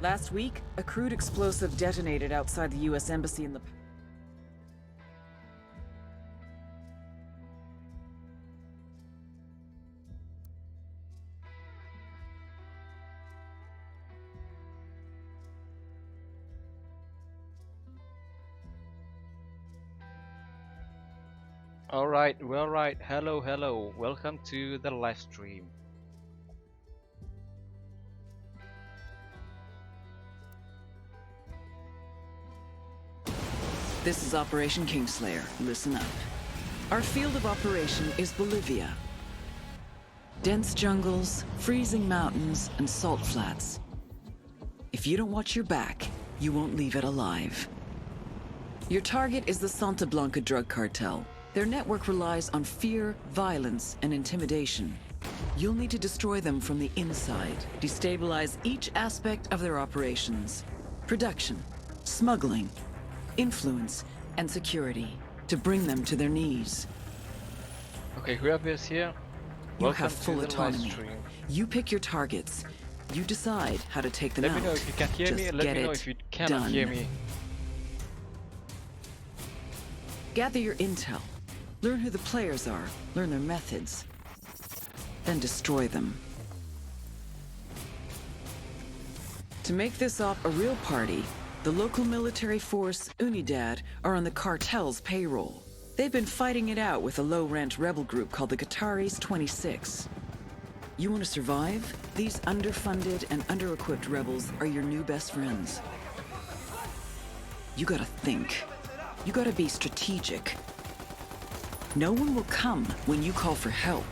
Last week, a crude explosive detonated outside the U.S. Embassy in the... Alright, hello, welcome to the live stream. This is Operation Kingslayer. Listen up. Our field of operation is Bolivia. Dense jungles, freezing mountains, and salt flats. If you don't watch your back, you won't leave it alive. Your target is the Santa Blanca drug cartel. Their network relies on fear, violence, and intimidation. You'll need to destroy them from the inside, destabilize each aspect of their operations. Production, smuggling, influence, and security, to bring them to their knees. Okay, whoever is here, You welcome have full to the live autonomy. stream. You pick your targets. You decide how to take them Let out. me know if you can hear me, Just and let get me know it if you cannot done. hear me. Gather your intel. Learn who the players are. Learn their methods. Then destroy them. To make this op a real party, the local military force, Unidad, are on the cartel's payroll. They've been fighting it out with a low-rent rebel group called the Qataris 26. You want to survive? These underfunded and under-equipped rebels are your new best friends. You gotta think. You gotta be strategic. No one will come when you call for help.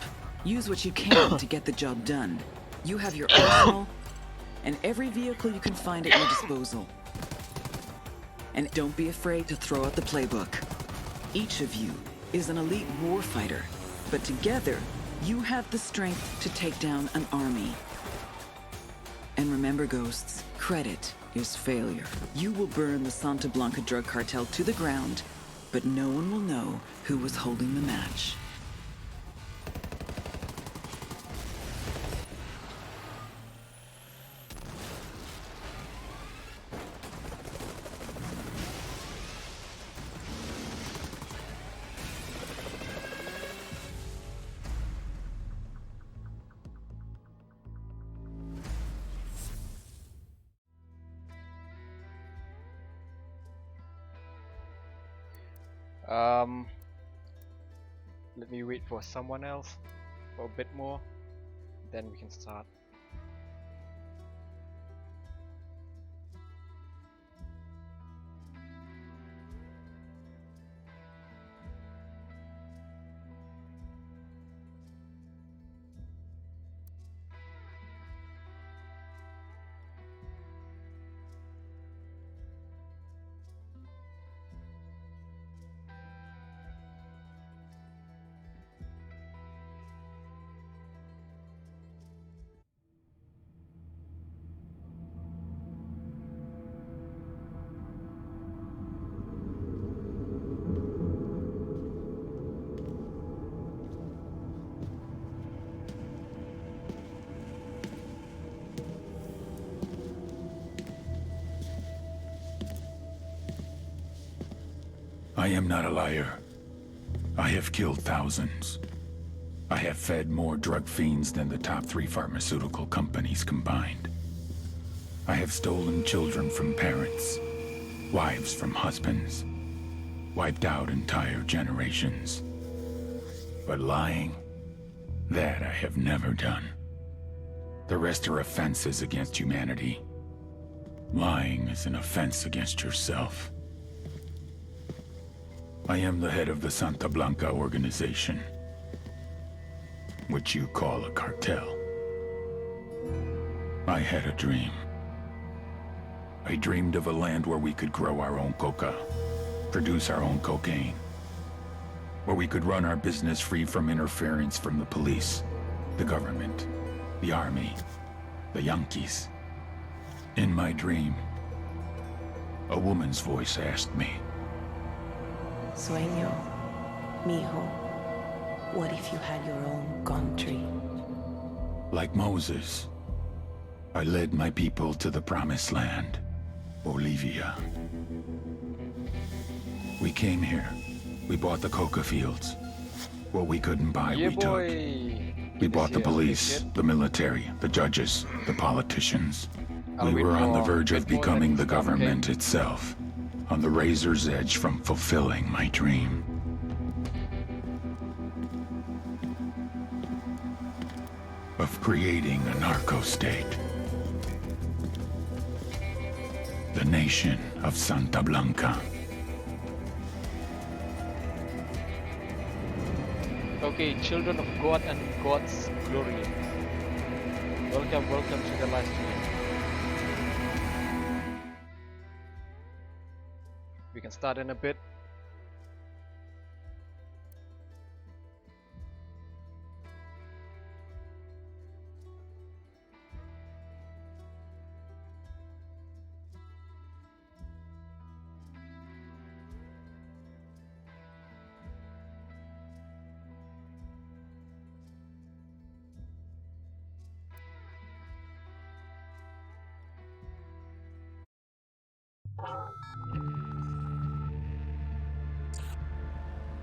Use what you can to get the job done. You have your arsenal and every vehicle you can find at your disposal. And don't be afraid to throw out the playbook. Each of you is an elite warfighter, but together, you have the strength to take down an army. And remember, Ghosts, credit is failure. You will burn the Santa Blanca drug cartel to the ground, but no one will know who was holding the match. Let me wait for someone else for a bit more, then we can start. I am not a liar. I have killed thousands. I have fed more drug fiends than the top 3 pharmaceutical companies combined. I have stolen children from parents, wives from husbands, wiped out entire generations. But lying, that I have never done. The rest are offenses against humanity. Lying is an offense against yourself. I am the head of the Santa Blanca organization, which you call a cartel. I had a dream. I dreamed of a land where we could grow our own coca, produce our own cocaine, where we could run our business free from interference from the police, the government, the army, the Yankees. In my dream, a woman's voice asked me, Sueño, mijo, what if you had your own country? Like Moses, I led my people to the promised land, Bolivia. We came here. We bought the coca fields. What we couldn't buy, Yeah, we boy. took. We bought the police, the military, the judges, the politicians. I'll We wait were on the for verge a of bit more, becoming then the start, okay? government itself, on the razor's edge from fulfilling my dream. Of creating a narco-state. The nation of Santa Blanca. Okay, children of God and God's glory. Welcome to the live stream. We can start in a bit.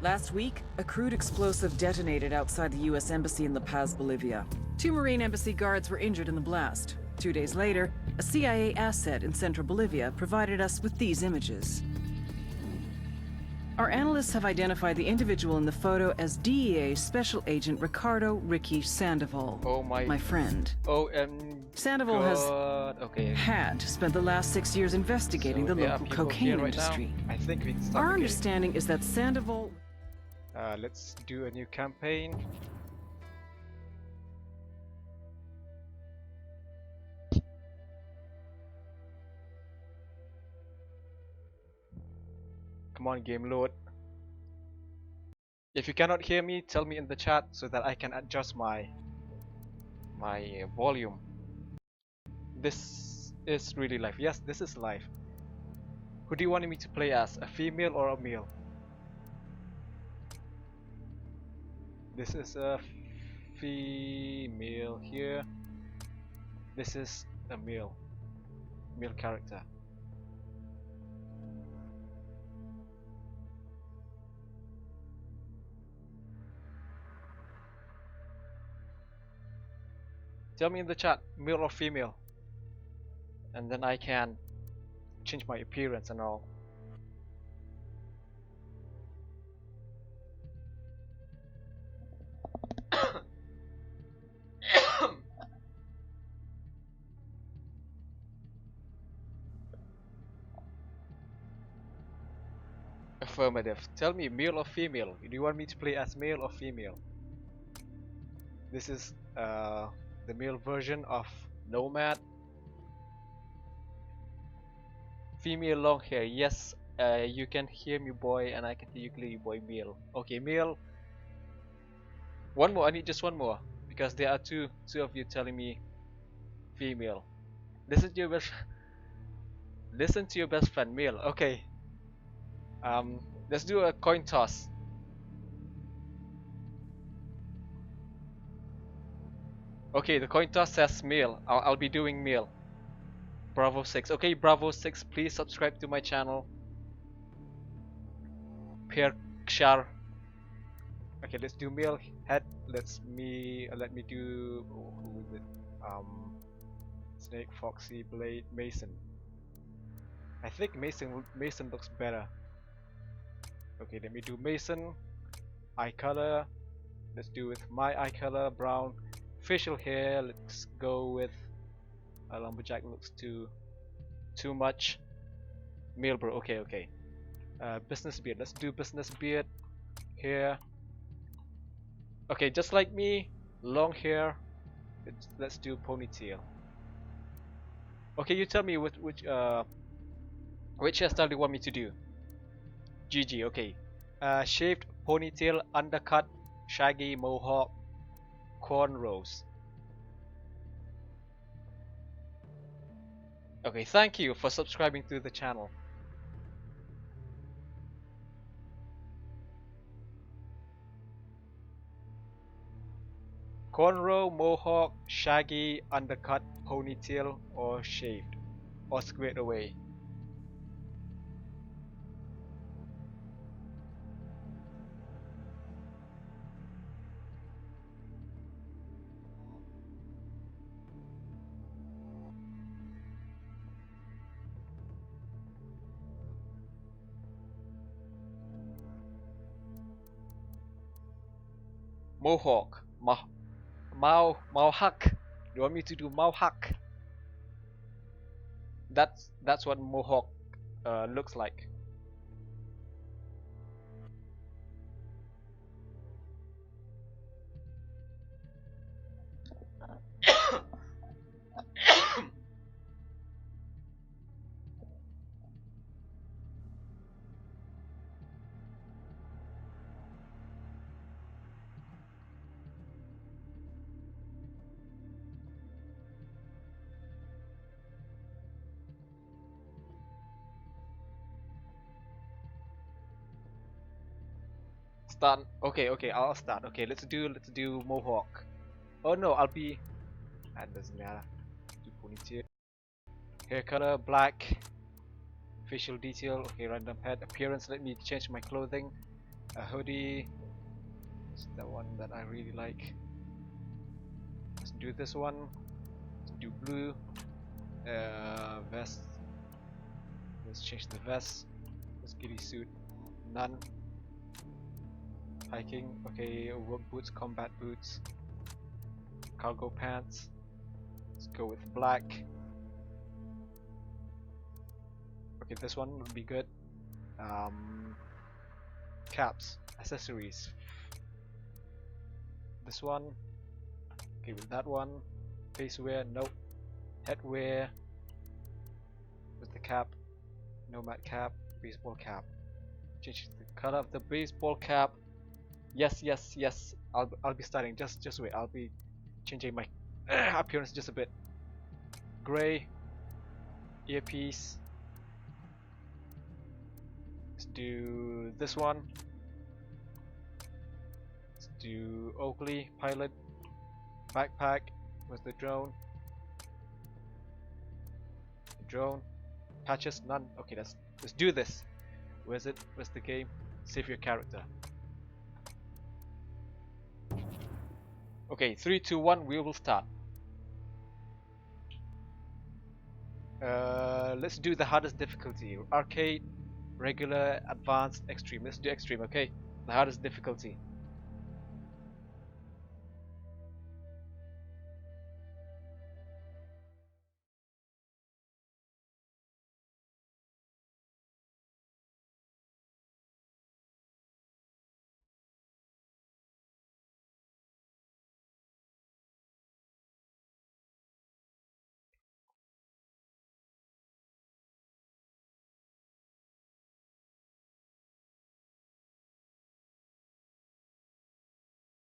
Last week, a crude explosive detonated outside the U.S. Embassy in La Paz, Bolivia. 2 Marine Embassy guards were injured in the blast. 2 days later, a CIA asset in central Bolivia provided us with these images. Our analysts have identified the individual in the photo as DEA Special Agent Ricardo Ricky Sandoval, Oh my friend. Sandoval okay. had spent the last 6 years investigating So the there are local people cocaine here right industry. now. I think we can start Our the game. understanding is that Sandoval... Let's do a new campaign. Come on, game load. If you cannot hear me, tell me in the chat so that I can adjust my volume. This is really live. Yes, this is live. Who do you want me to play as? A female or a male? This is a female here. This is a male character. Tell me in the chat, male or female, and then I can change my appearance and all. Affirmative. Tell me, male or female? Do you want me to play as male or female? This is the male version of Nomad. Female long hair. Yes, you can hear me, boy, and I can hear you clearly, boy. Male. Okay, male. One more. I need just one more because there are two of you telling me female. Listen to your best. Listen to your best friend, male. Okay. Let's do a coin toss. Okay, the coin toss says male. I'll be doing male. Bravo 6. Okay, Bravo 6, please subscribe to my channel. Perkshar. Okay, let's do male head. Let me do who is it? Snake, Foxy, Blade, Mason. I think Mason looks better. Okay, let me do Mason. Eye color. Let's do with my eye color, brown. Facial hair. Let's go with a lumberjack. Looks too much. Male bro. Okay. Business beard. Let's do business beard. Hair. Okay, just like me, long hair. Let's do ponytail. Okay, you tell me which hairstyle do you want me to do? GG. Okay. Shaved, ponytail, undercut, shaggy, mohawk, cornrows. Okay, thank you for subscribing to the channel. Cornrow, mohawk, shaggy, undercut, ponytail, or shaved, or squared away. Mohawk, Mohawk. You want me to do Mohawk? That's what Mohawk looks like. Start. Okay, I'll start. Okay, let's do Mohawk. Oh no, I'll be. That doesn't matter. Do ponytail. Hair color black. Facial detail. Okay, random pet appearance. Let me change my clothing. A hoodie. It's the one that I really like. Let's do this one. Let's do blue. Vest. Let's change the vest. Let's giddy suit. None. Hiking. Okay, work boots, combat boots. Cargo pants. Let's go with black. Okay, this one would be good. Caps, accessories. This one. Okay, with that one. Face wear, nope. Headwear. With the cap. Nomad cap. Baseball cap. Change the color of the baseball cap. Yes. I'll be starting. Just wait. I'll be changing my appearance just a bit. Gray. Earpiece. Let's do this one. Let's do Oakley pilot. Backpack. Where's the drone? Drone. Patches. None. Okay, let's do this. Where's it? Where's the game? Save your character. Okay, 3, 2, 1, we will start. Let's do the hardest difficulty. Arcade, regular, advanced, extreme. Let's do extreme, okay? The hardest difficulty.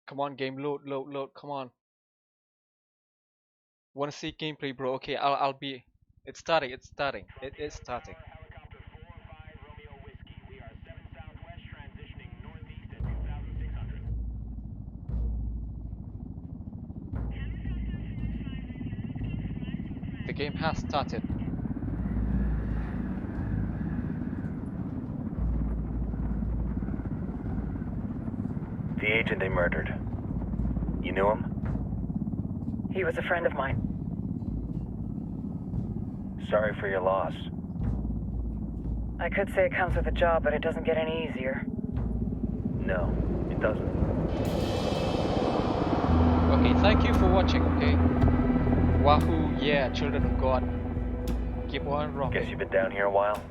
Come on, game, load, come on. Wanna see gameplay, bro? Okay, I'll be. It's starting. It is starting. The game has started. The agent they murdered. You knew him? He was a friend of mine. Sorry for your loss. I could say it comes with a job, but it doesn't get any easier. No, it doesn't. Okay, thank you for watching, okay? Wahoo, yeah, children of God. Keep on rocking. Guess you've been down here a while?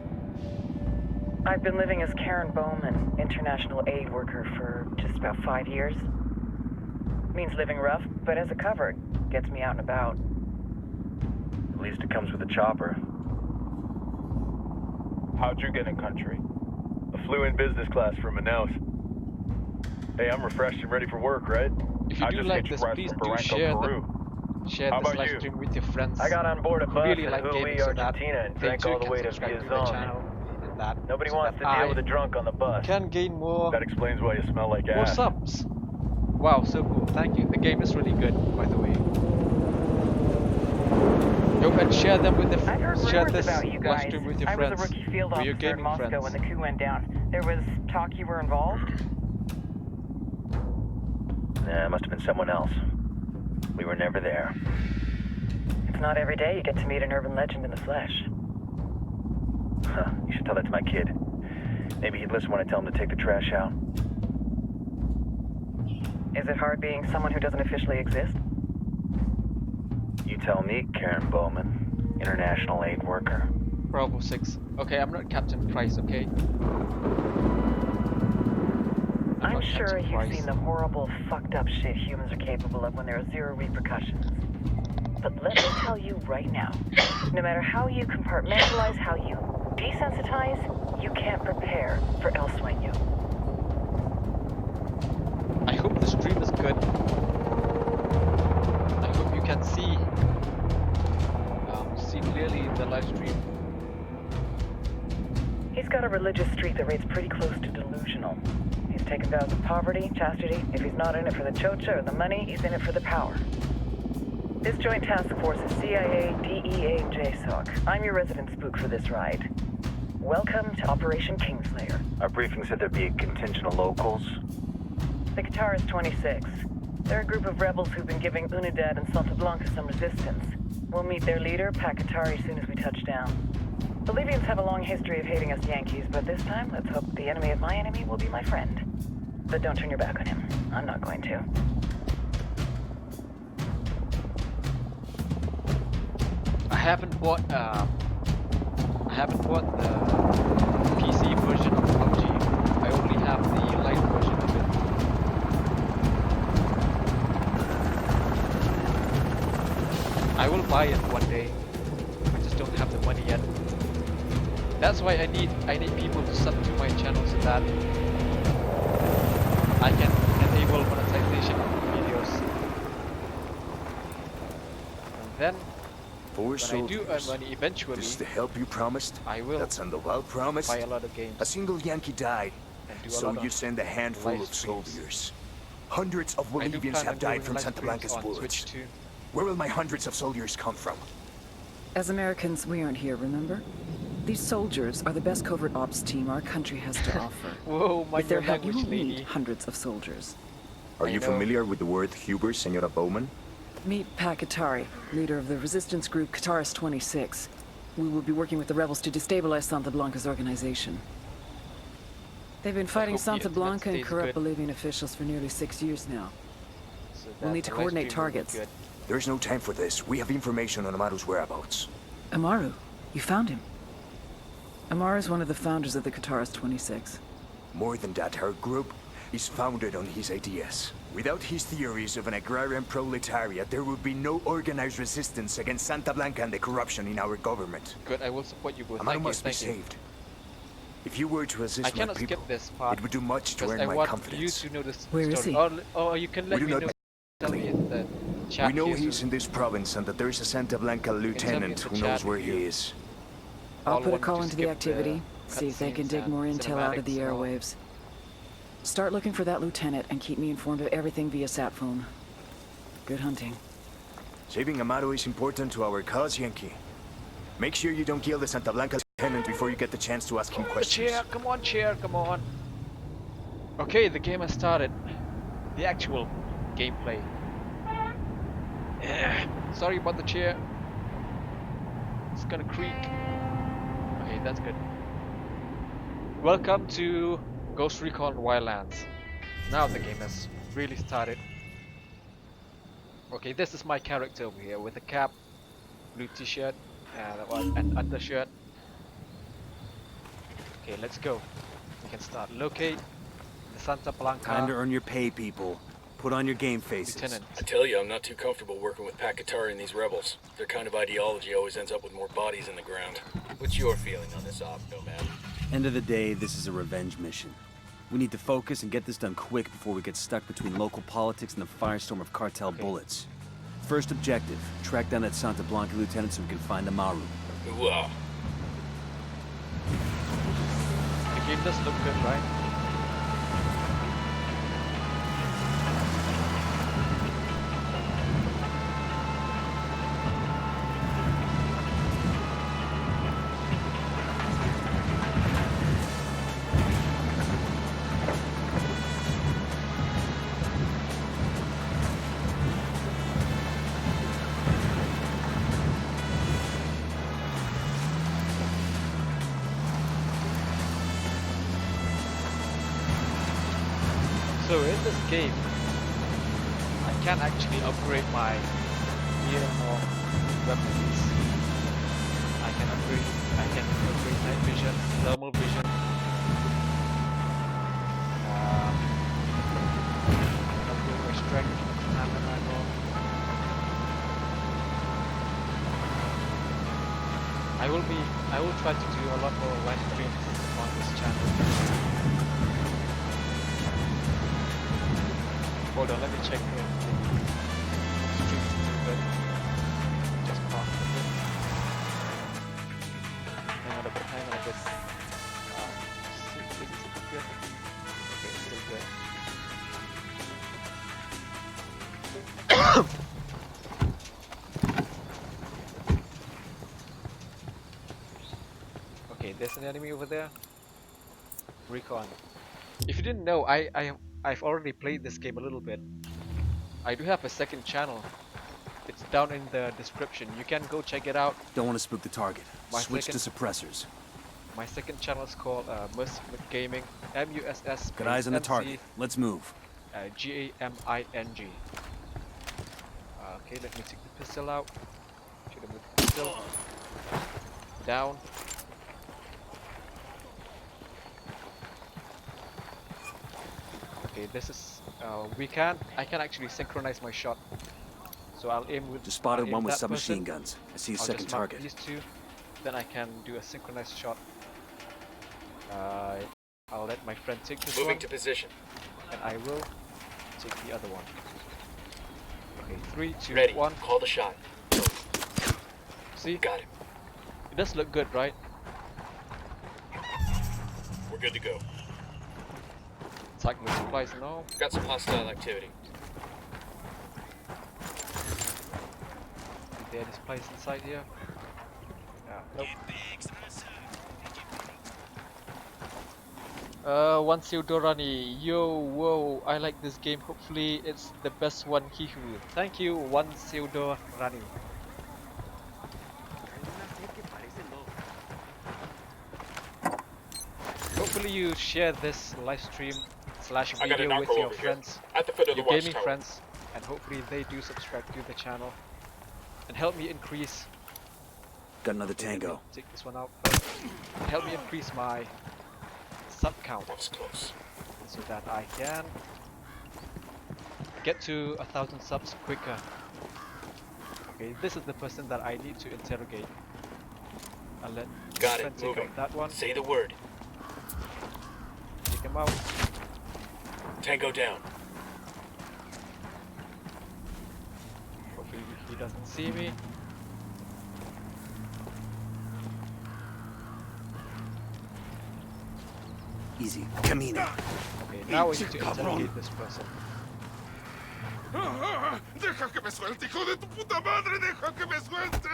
I've been living as Karen Bowman, international aid worker, for just about 5 years. Means living rough, but as a cover, it gets me out and about. At least it comes with a chopper. How'd you get in country? I flew in business class from Manaus. Hey, I'm refreshed and ready for work, right? If you I do just like hitched this, right please from do Barranco, share Peru. Share How this about live you? stream with your friends. I got on board a who bus really in like Hui, gaming, so that Argentina, and they drank too all the can way to subscribe Via to the Zone. channel, and that Nobody so wants that to deal I with a drunk on the bus. can gain more That explains why you smell like more ass. subs. Wow, so cool. Thank you. The game is really good, by the way. Yo, and share them with the I've heard share rumors this about you live guys. stream with your I was a friends. rookie field With your officer in gaming Moscow friends. when the coup went down. There was talk you were involved. Nah, it must have been someone else. We were never there. It's not every day you get to meet an urban legend in the flesh. Huh, you should tell that to my kid. Maybe he'd listen when I tell him to take the trash out. Is it hard being someone who doesn't officially exist? You tell me, Karen Bowman, international aid worker. Bravo 6. Okay, I'm not Captain Price, okay? I'm not sure Captain you've Price. seen the horrible, fucked up shit humans are capable of when there are zero repercussions. But let me tell you right now, no matter how you compartmentalize, how you desensitize, you can't prepare for El Sueño. I hope the stream is good. I hope you can see clearly in the live stream. He's got a religious streak that rates pretty close to delusional. He's taken vows of poverty, chastity. If he's not in it for the chocha or the money, he's in it for the power. This joint task force is CIA, DEA, and JSOC. I'm your resident spook for this ride. Welcome to Operation Kingslayer. Our briefing said there'd be a contingent of locals. The Qatar is 26. They're a group of rebels who've been giving Unidad and Santa Blanca some resistance. We'll meet their leader, Pakatari, soon as we touch down. The Libyans have a long history of hating us Yankees, but this time, let's hope the enemy of my enemy will be my friend. But don't turn your back on him. I'm not going to. I haven't bought the PC version of PUBG. I only have the light version of it. I will buy it one day. I just don't have the money yet. That's why I need people to sub to my channel so that I can enable monetization of videos. And then Four when I do earn soldiers. money eventually, This is the help you promised? I will That's on the wild promise? buy a lot of games A single Yankee died, and do a so lot you of send a handful live of streams. soldiers. Hundreds of I do Bolivians plan on have died doing from live Santa streams Blanca's on bullets. Twitch too. Where will my hundreds of soldiers come from? As Americans, we aren't here, remember? These soldiers are the best covert ops team our country has to offer. Whoa, my With their help, you language will lady. meet hundreds of soldiers. Are I you know. familiar with the word Huber, Senora Bowman? Meet Pakatari, leader of the resistance group Qataris 26. We will be working with the rebels to destabilize Santa Blanca's organization. They've been fighting hope the Santa internet Blanca and stays corrupt good. Bolivian officials for nearly 6 years now. So We'll that need to the live coordinate stream will be targets. good. There's no time for this. We have information on Amaru's whereabouts. Amaru, you found him. Amaru is one of the founders of the Qataris 26. More than that, her group is founded on his ideas. Without his theories of an agrarian proletariat, there would be no organized resistance against Santa Blanca and the corruption in our government. Good, I will support you both. Amaru Thank you, must be thank you. saved. If you were to I assist my cannot people, skip this part it would do much to because earn I my want confidence. you to know this Where is story. he? Or you can let We me do know. not Tell me in the chat We know here he's soon. in this province and that there is a Santa Blanca tell me in lieutenant the who chat knows where if he you- is. I'll All put a want call to into the skip activity, see if they can cutscenes dig more and intel out of the cinematics and all. airwaves. Start looking for that lieutenant and keep me informed of everything via sat phone. Good hunting. Saving Amaru is important to our cause, Yankee. Make sure you don't kill the Santa Blanca lieutenant before you get the chance to ask him The questions. chair, come on. Okay, the game has started. The actual gameplay. Sorry about the chair. It's gonna creak. Okay, that's good. Welcome to Ghost Recon Wildlands. Now the game has really started. Okay, this is my character over here with a cap, blue t-shirt, and undershirt. Okay, let's go. We can start. Locate the Santa Blanca Time to earn your pay, people. Put on your game faces. lieutenant. I tell you, I'm not too comfortable working with Pakatari and these rebels. Their kind of ideology always ends up with more bodies in the ground. What's your feeling on this op, Nomad? End of the day, this is a revenge mission. We need to focus and get this done quick before we get stuck between local politics and the firestorm of cartel bullets. First objective, track down that Santa Blanca lieutenant so we can find Amaru. Ooh-ah. The game does look good, right? So in this game, I can actually upgrade my gear or weapons. I can upgrade night vision, thermal vision. Upgrade my strength, hammer ammo. I will try to do a lot more live streams on this channel. Hold on, let me check if the stream is still good. Just pause a bit. Hang on a bit. See, is it good? Okay, it's still good. Okay, there's an enemy over there. Recon. If you didn't know, I've already played this game a little bit. I do have a second channel. It's down in the description. You can go check it out. Don't want to spook the target. Switch to suppressors. My second channel is called Muss Gaming. MUSS. Got eyes on the target. Let's move. GAMING. Okay, let me take the pistol out. Should have moved the pistol. Down. Okay, this is I can actually synchronize my shot. So I'll aim with Just spotted I'll aim one with that submachine person. guns. I see a I'll second just mark target. these two, then I can do a synchronized shot. I'll let my friend take this Moving one, to position. and I will take the other one. Okay, 3, 2, Ready. 1. Call the shot. See? Got him. It does look good, right? We're good to go. Attack with supplies now. Got some hostile activity. Is there any supplies inside here? Nope. One Seudorani. Yo, whoa, I like this game. Hopefully it's the best one. Hihu. Thank you, One Seudorani. Hopefully you share this live stream slash I got a video with knuckle your over here, friends, at the foot of the your gaming watchtower. friends, and hopefully they do subscribe to the channel and help me increase. Got another tango. Take this one out. Help me increase my sub count That was close. so that I can get to 1,000 subs quicker. Okay, this is the person that I need to interrogate. I'll let Got friend it. take Moving. out that one. Say the word. Take him out. Tango down. Hopefully he doesn't see me. Easy. Camino. Okay, now we need to interrogate this person. ¡Deja que me suelte, hijo de tu puta madre! ¡Deja que me suelte!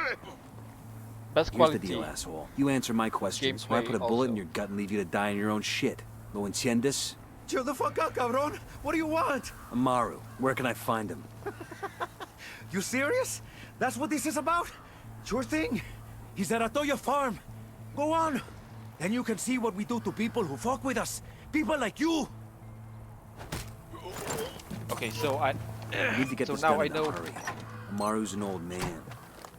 Best Here's the quality. deal, asshole. You answer my questions, or I Gameplay put a bullet in also. your gut and leave you to die in your own shit. ¿Lo entiendes? Chill the fuck out, cabron. What do you want? Amaru, where can I find him? You serious? That's what this is about? Sure thing. He's at Atoya Farm. Go on. Then you can see what we do to people who fuck with us. People like you. Okay, so I We need to get So this now done I in know- a hurry. Amaru's an old man.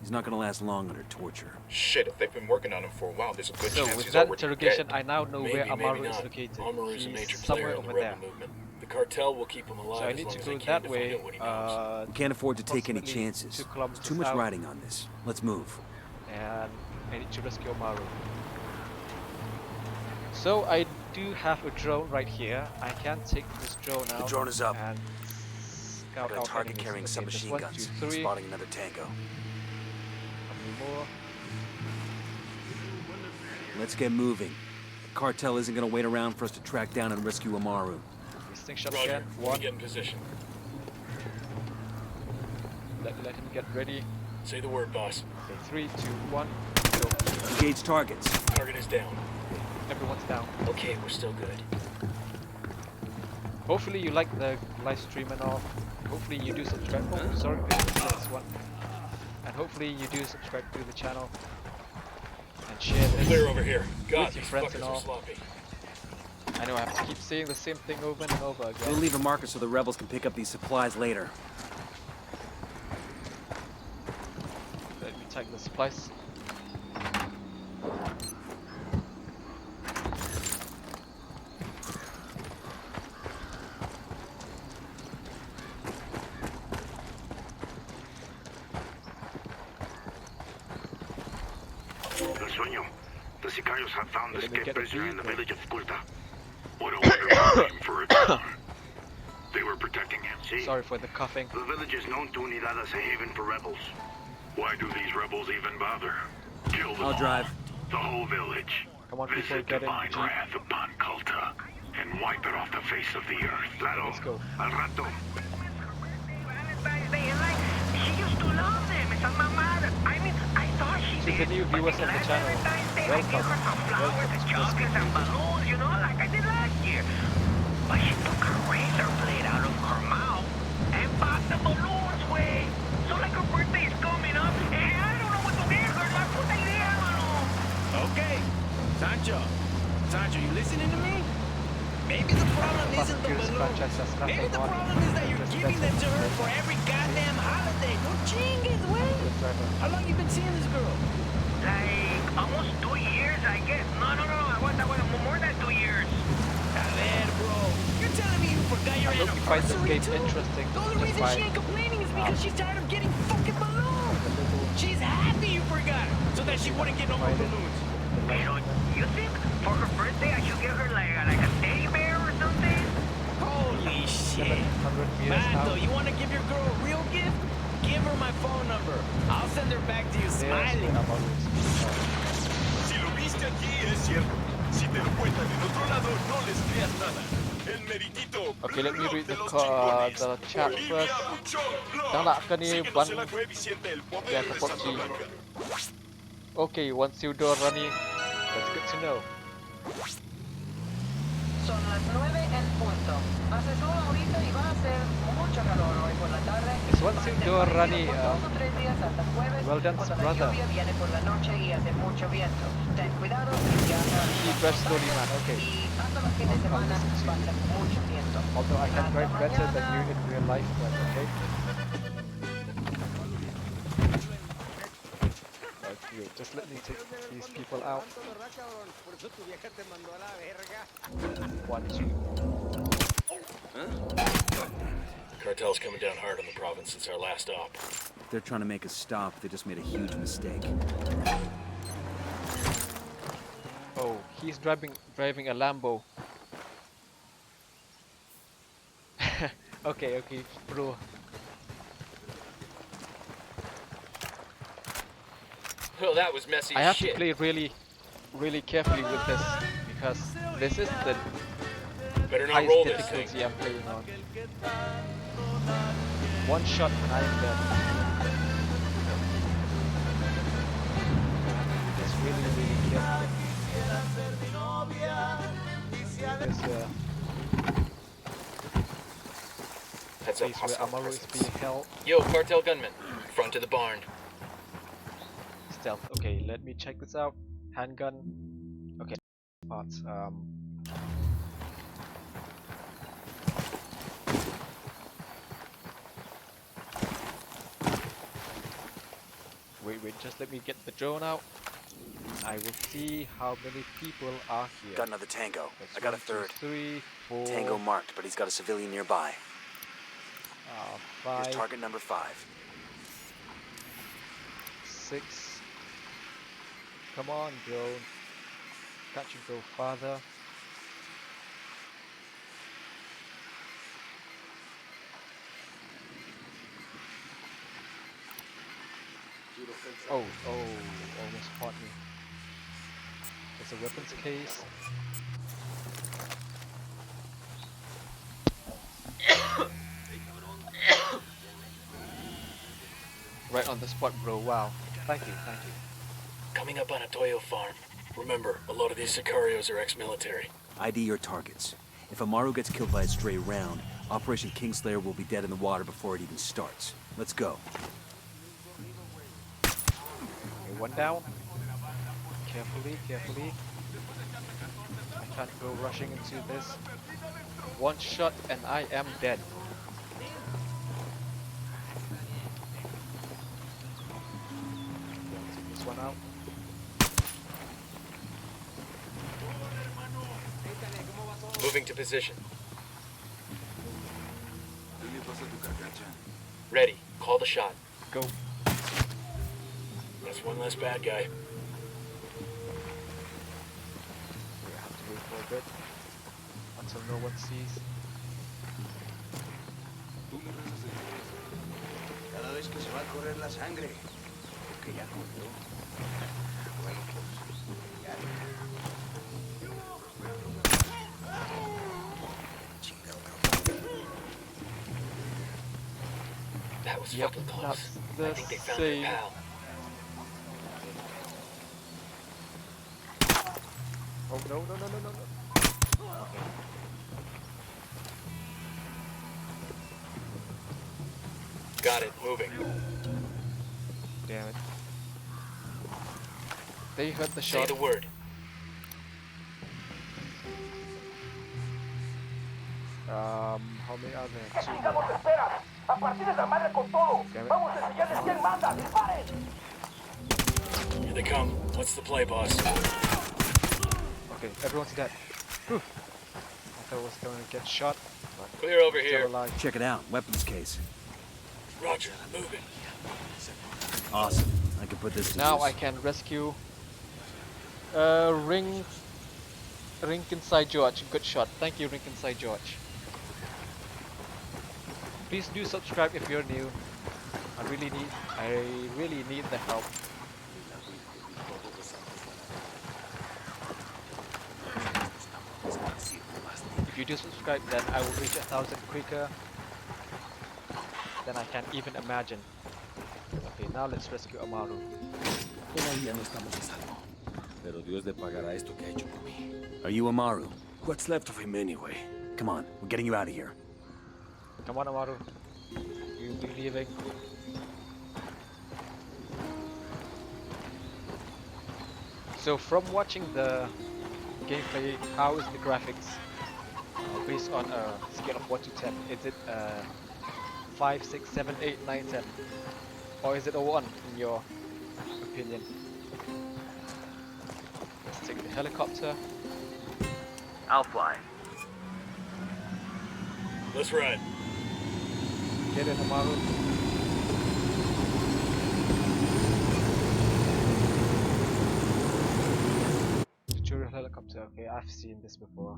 He's not gonna last long under torture. Shit, if they've been working on him for a while, there's a good So chance with he's that already interrogation, dead. I now know Maybe, where maybe Amaru is not. located. Amaru's a He's major somewhere player in the over there. rebel movement. The cartel will keep him alive So I as need long to as go they can that to way. find out what he knows. We can't afford to take any approximately chances. 2 There's kilometers too much out. riding on this. Let's move. And I need to rescue Amaru. So I do have a drone right here. I can take this drone out. drone is up. And scout Got a out target enemies. carrying Okay, submachine there's guns. 1, 2, 3. Spotting another tango. Couple more. Let's get moving. The cartel isn't gonna wait around for us to track down and rescue Amaru. Distinct shot Roger. again. Let me 1. get in position. Let him get ready. Say the word, boss. Okay, 3, 2, 1. Go. Engage targets. Target is down. Everyone's down. Okay, we're still good. Hopefully you like the live stream and all. Hopefully you do subscribe. Oh, sorry, this one. And hopefully you do subscribe to the channel and share this. Clear over here. God, With your these friends and fuckers are all. sloppy. I know I have to keep saying the same thing over and over again. We'll leave a marker so the rebels can pick up these supplies later. Let me take the supplies. El sueño. The Sicarios have found the Let me escape get a prisoner in the vehicle. village of Skulta. What a wonderful name for a town. They were protecting him, see? Sorry for the coughing. The village is known to Unidad as a haven for rebels. Why do these rebels even bother? Kill them I'll all. drive. The whole village. Come on, people, Visit get in the divine jeep. wrath upon Kulta and wipe it off the face of the earth. Claro. Let's go. Al rato. To the new viewers of the channel, welcome. Welcome to Christmas. You know, like I did last year. But she took a razor blade out of her mouth and popped the balloons way. So like her birthday is coming up, and I don't know what to get her. La puta idea, mano. Okay. Sancho. Sancho, you listening to me? Maybe the problem isn't the Prosecutors balloons. franchise has nothing Maybe the on. problem is that you're Just giving them to her better. for every goddamn holiday. No chingues, güey. Good driver. How long you been seeing this girl? Like almost 2 years, I guess. No, I want more than 2 years. A ver, bro. You're telling me you forgot your I hope you find this anniversary game too? interesting. The only reason Just she by ain't complaining is because she's tired of getting fucking balloons. the little She's happy you forgot, so that she wouldn't get no more Find it. balloons. You know, you think for her birthday I should give her like a teddy bear or something? Holy shit. 700 meters Vato, out. you want to give your girl a real gift? Give her my phone number. I'll send her back to you There's smiling. where I'm always. Si lo viste aquí, es cierto. Si te lo cuentan en otro lado, no les creas nada. El meritito Okay, let me read de the, los the chingones. chat Olivia first. Buchón Flor. Đang lại cái này bắn Síguenos en la web y siente el poder Yeah, de support Santa team. Blanca. Okay, one pseudo running. That's good to know. Son las 9 en punto. Hace sol ahorita y va a hacer mucho calor hoy por la tarde. Is one pseudo running Por 2 o 3 días hasta el jueves, Wildlands cuando la brother? lluvia viene por la noche y hace mucho viento. Ten cuidado y viaja. He drives slowly, man. Okay. Y hasta los fines de semana va a ser mucho viento. Although I can Hasta drive better than you mañana. in real life, but okay. Okay, just let me take these people out. 1, 2. The cartel's coming down hard on the province since our last op. If they're trying to make us stop, they just made a huge mistake. Oh, he's driving a Lambo. Okay, bro. Well, that was messy I as have shit. to play really carefully with this because this is the Better not highest roll this thing. difficulty I'm playing on. One shot and I'm dead. Just really careful. There's a Heads up, place where hostile Amaru is presence. being held. Yo, cartel gunman, front of the barn. Stealth. Okay, let me check this out. Handgun. Okay, parts. Wait, just let me get the drone out. I will see how many people are here. Got another tango. That's I got a 1, 2, third. 3, 4, Tango marked, but he's got a civilian nearby. Here's 5, target number 5. 6. Come on, drone. Can't you go farther? Oh, almost caught me. There's a weapons case. Right on the spot, bro. Wow. Thank you. Coming up on a Toyo farm. Remember, a lot of these Sicarios are ex-military. ID your targets. If Amaru gets killed by a stray round, Operation Kingslayer will be dead in the water before it even starts. Let's go. Okay, one down. Carefully. I can't go rushing into this. One shot and I am dead. Take this one out. Moving to position. Ready. Call the shot. Go. That's one less bad guy. We have to wait for a bit until no one sees. Cada vez que se va a correr la sangre, que ya corrió. Bueno, pues, ya. That was Yep, fucking close. that's I think they the found their same. pal. Oh no no no no no no. Okay. Got it. Moving. Damn it. They heard the Say shot. the word. How many are there? Two ¡Nos more. esperan! ¡A partir de la madre con todo! Damn it. ¡Vamos a enseñarles quién manda! ¡Disparen! Here they come. What's the play, boss? Okay, everyone's dead. Whew. I thought I was gonna get shot, but Clear over still here. alive. Check it out. Weapons case. Roger. Moving. Awesome. I can put this to Now use. I can rescue Ring inside George. Good shot. Thank you, Ring inside George. Please do subscribe if you're new. I really need the help. If you do subscribe, then I will reach 1,000 quicker than I can even imagine. Okay, now let's rescue Amaru. Todavía no estamos a salvo. Pero Dios le pagará esto que ha hecho por mí. Are you Amaru? What's left of him anyway? Come on, we're getting you out of here. Come on, Amaru. You'll be leaving. So from watching the gameplay, how is the graphics based on a scale of 1 to 10? Is it 5, 6, 7, 8, 9, 10? Or is it a 1 in your opinion? Let's take the helicopter. I'll fly. Let's ride. Get in, Amaru. Tutorial helicopter. Okay, I've seen this before.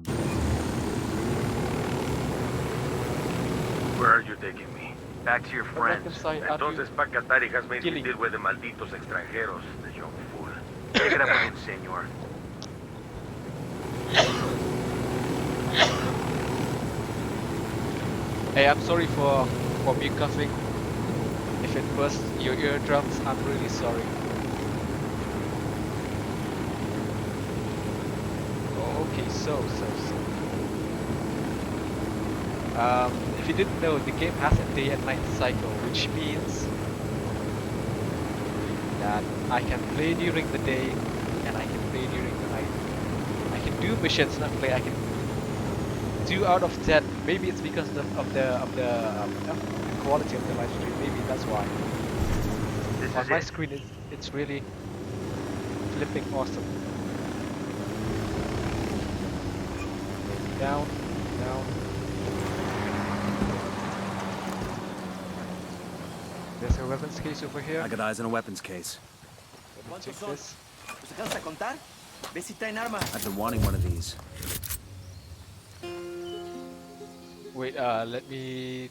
Where are you taking me? Back to your friends. Entonces Pacatari has made me Killing. deal with the malditos extranjeros, the young fool. Take it up with him, senor. Hey, I'm sorry for me coughing. If it bursts your eardrums, I'm really sorry. Okay, so. If you didn't know, the game has a day and night cycle, which means that I can play during the day and I can play during the night. I can do missions, not play. I can 2 out of 10. Maybe it's because of the quality of the live stream. Maybe that's why. On my screen, it's really flipping awesome. Down. There's a weapons case over here. I got eyes on a weapons case. Take this. I've been wanting one of these. Wait, let me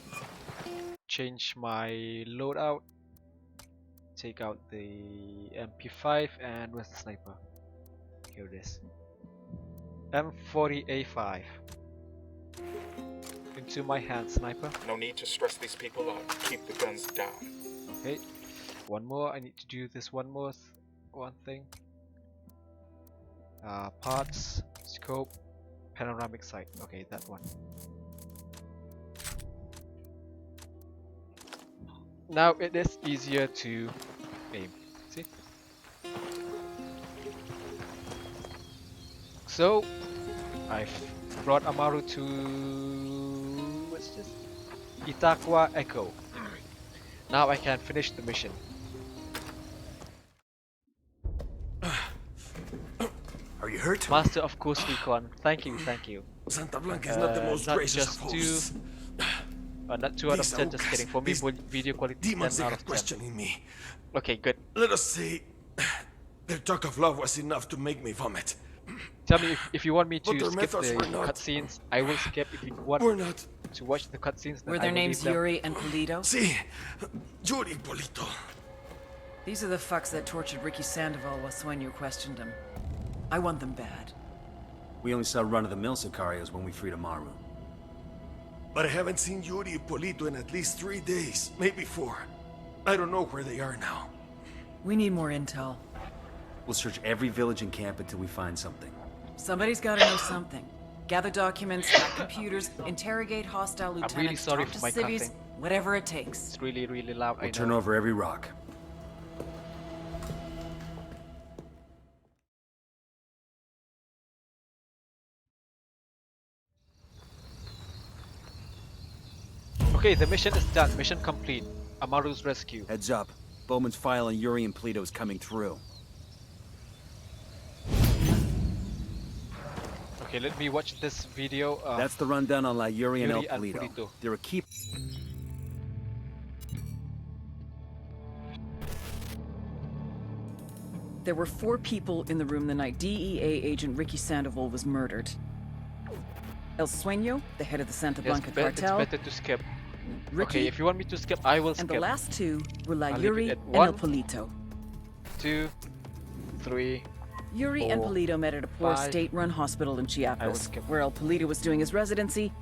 change my loadout. Take out the MP5 and where's the sniper? Here it is. M40A5. Into my hand, sniper. No need to stress these people out. Keep the guns down. Okay. One more. I need to do this one thing. Parts, scope, panoramic sight. Okay, that one. Now it is easier to aim. See? So I've brought Amaru to what's this? Itakwa Echo. Now I can finish the mission. Are you hurt? Master of Course Recon. Thank you, thank you. Santa Blanca is not the most gracious of hosts. Not 2 out of These 10, just Okas, kidding. For me, these video quality demons 10 they out had of 10. questioning me. Okay, good. Let us say their talk of love was enough to make me vomit. Tell me if you want me But to their skip methods the were not- cutscenes. I will skip. If you want to watch the cutscenes, then Were I their will names leave them. Yuri and Polito? See, Yuri Polito. These are the fucks that tortured Ricky Sandoval while Sueño questioned him. I want them bad. We only saw run-of-the-mill Sicarios when we freed Amaru. But I haven't seen Yuri and Polito in at least 3 days, maybe 4. I don't know where they are now. We need more intel. We'll search every village and camp until we find something. Somebody's gotta know something. Gather documents, hack computers, interrogate hostile lieutenants, really sorry talk for to my civvies, coughing. whatever it takes. It's really, really loud. We'll I turn know. over every rock. Okay, the mission is done. Mission complete. Amaru's rescue. Heads up. Bowman's file on Yuri and Polito is coming through. Okay, let me watch this video. That's the rundown on La Yuri and El Yuri and Polito. Polito. They're a key... There were 4 people in the room the night DEA agent Ricky Sandoval was murdered. El Sueño, the head of the Santa Blanca cartel. It's better to skip. Ricky, Okay, if you want me to skip, I will skip. and the last 2 were La I'll leave Yuri it at and El 1, Polito. 2, 3. Yuri and 4, Polito met at a poor 5. state-run hospital in I will Chiapas, skip. where El Polito was doing his residency.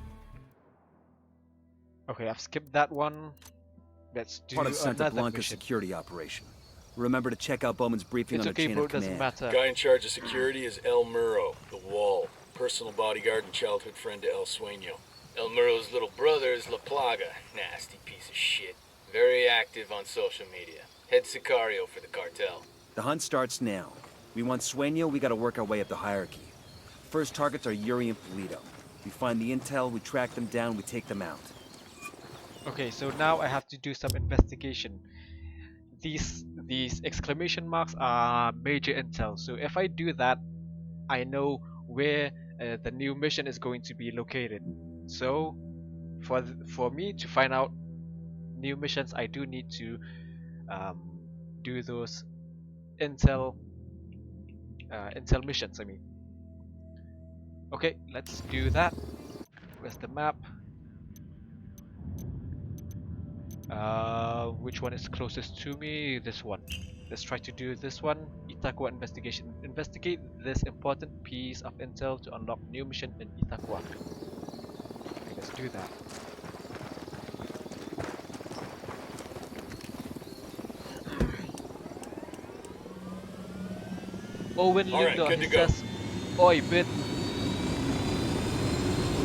Okay, I've skipped that one. Let's do Part of Santa another Blanca's mission. security operation. Remember to check out Bowman's briefing It's on the okay, chain bro. of Doesn't command. matter. Guy in charge of security is El Muro, the Wall, personal bodyguard and childhood friend to El Sueño. El Muro's little brother is La Plaga, nasty piece of shit. Very active on social media. Head Sicario for the cartel. The hunt starts now. We want Sueño, we gotta work our way up the hierarchy. First targets are Yuri and Polito. We find the intel, we track them down, we take them out. Okay, so now I have to do some investigation. These exclamation marks are major intel. So if I do that, I know where the new mission is going to be located. So for me to find out new missions, I do need to do those intel missions. I mean. Okay, let's do that. Where's the map? Which one is closest to me? This one. Let's try to do this one. Itakwa investigation. Investigate this important piece of intel to unlock new mission in Itakwa. Okay, let's do that. Owen Alright, Lindo, good he to go. says, Oi, bit.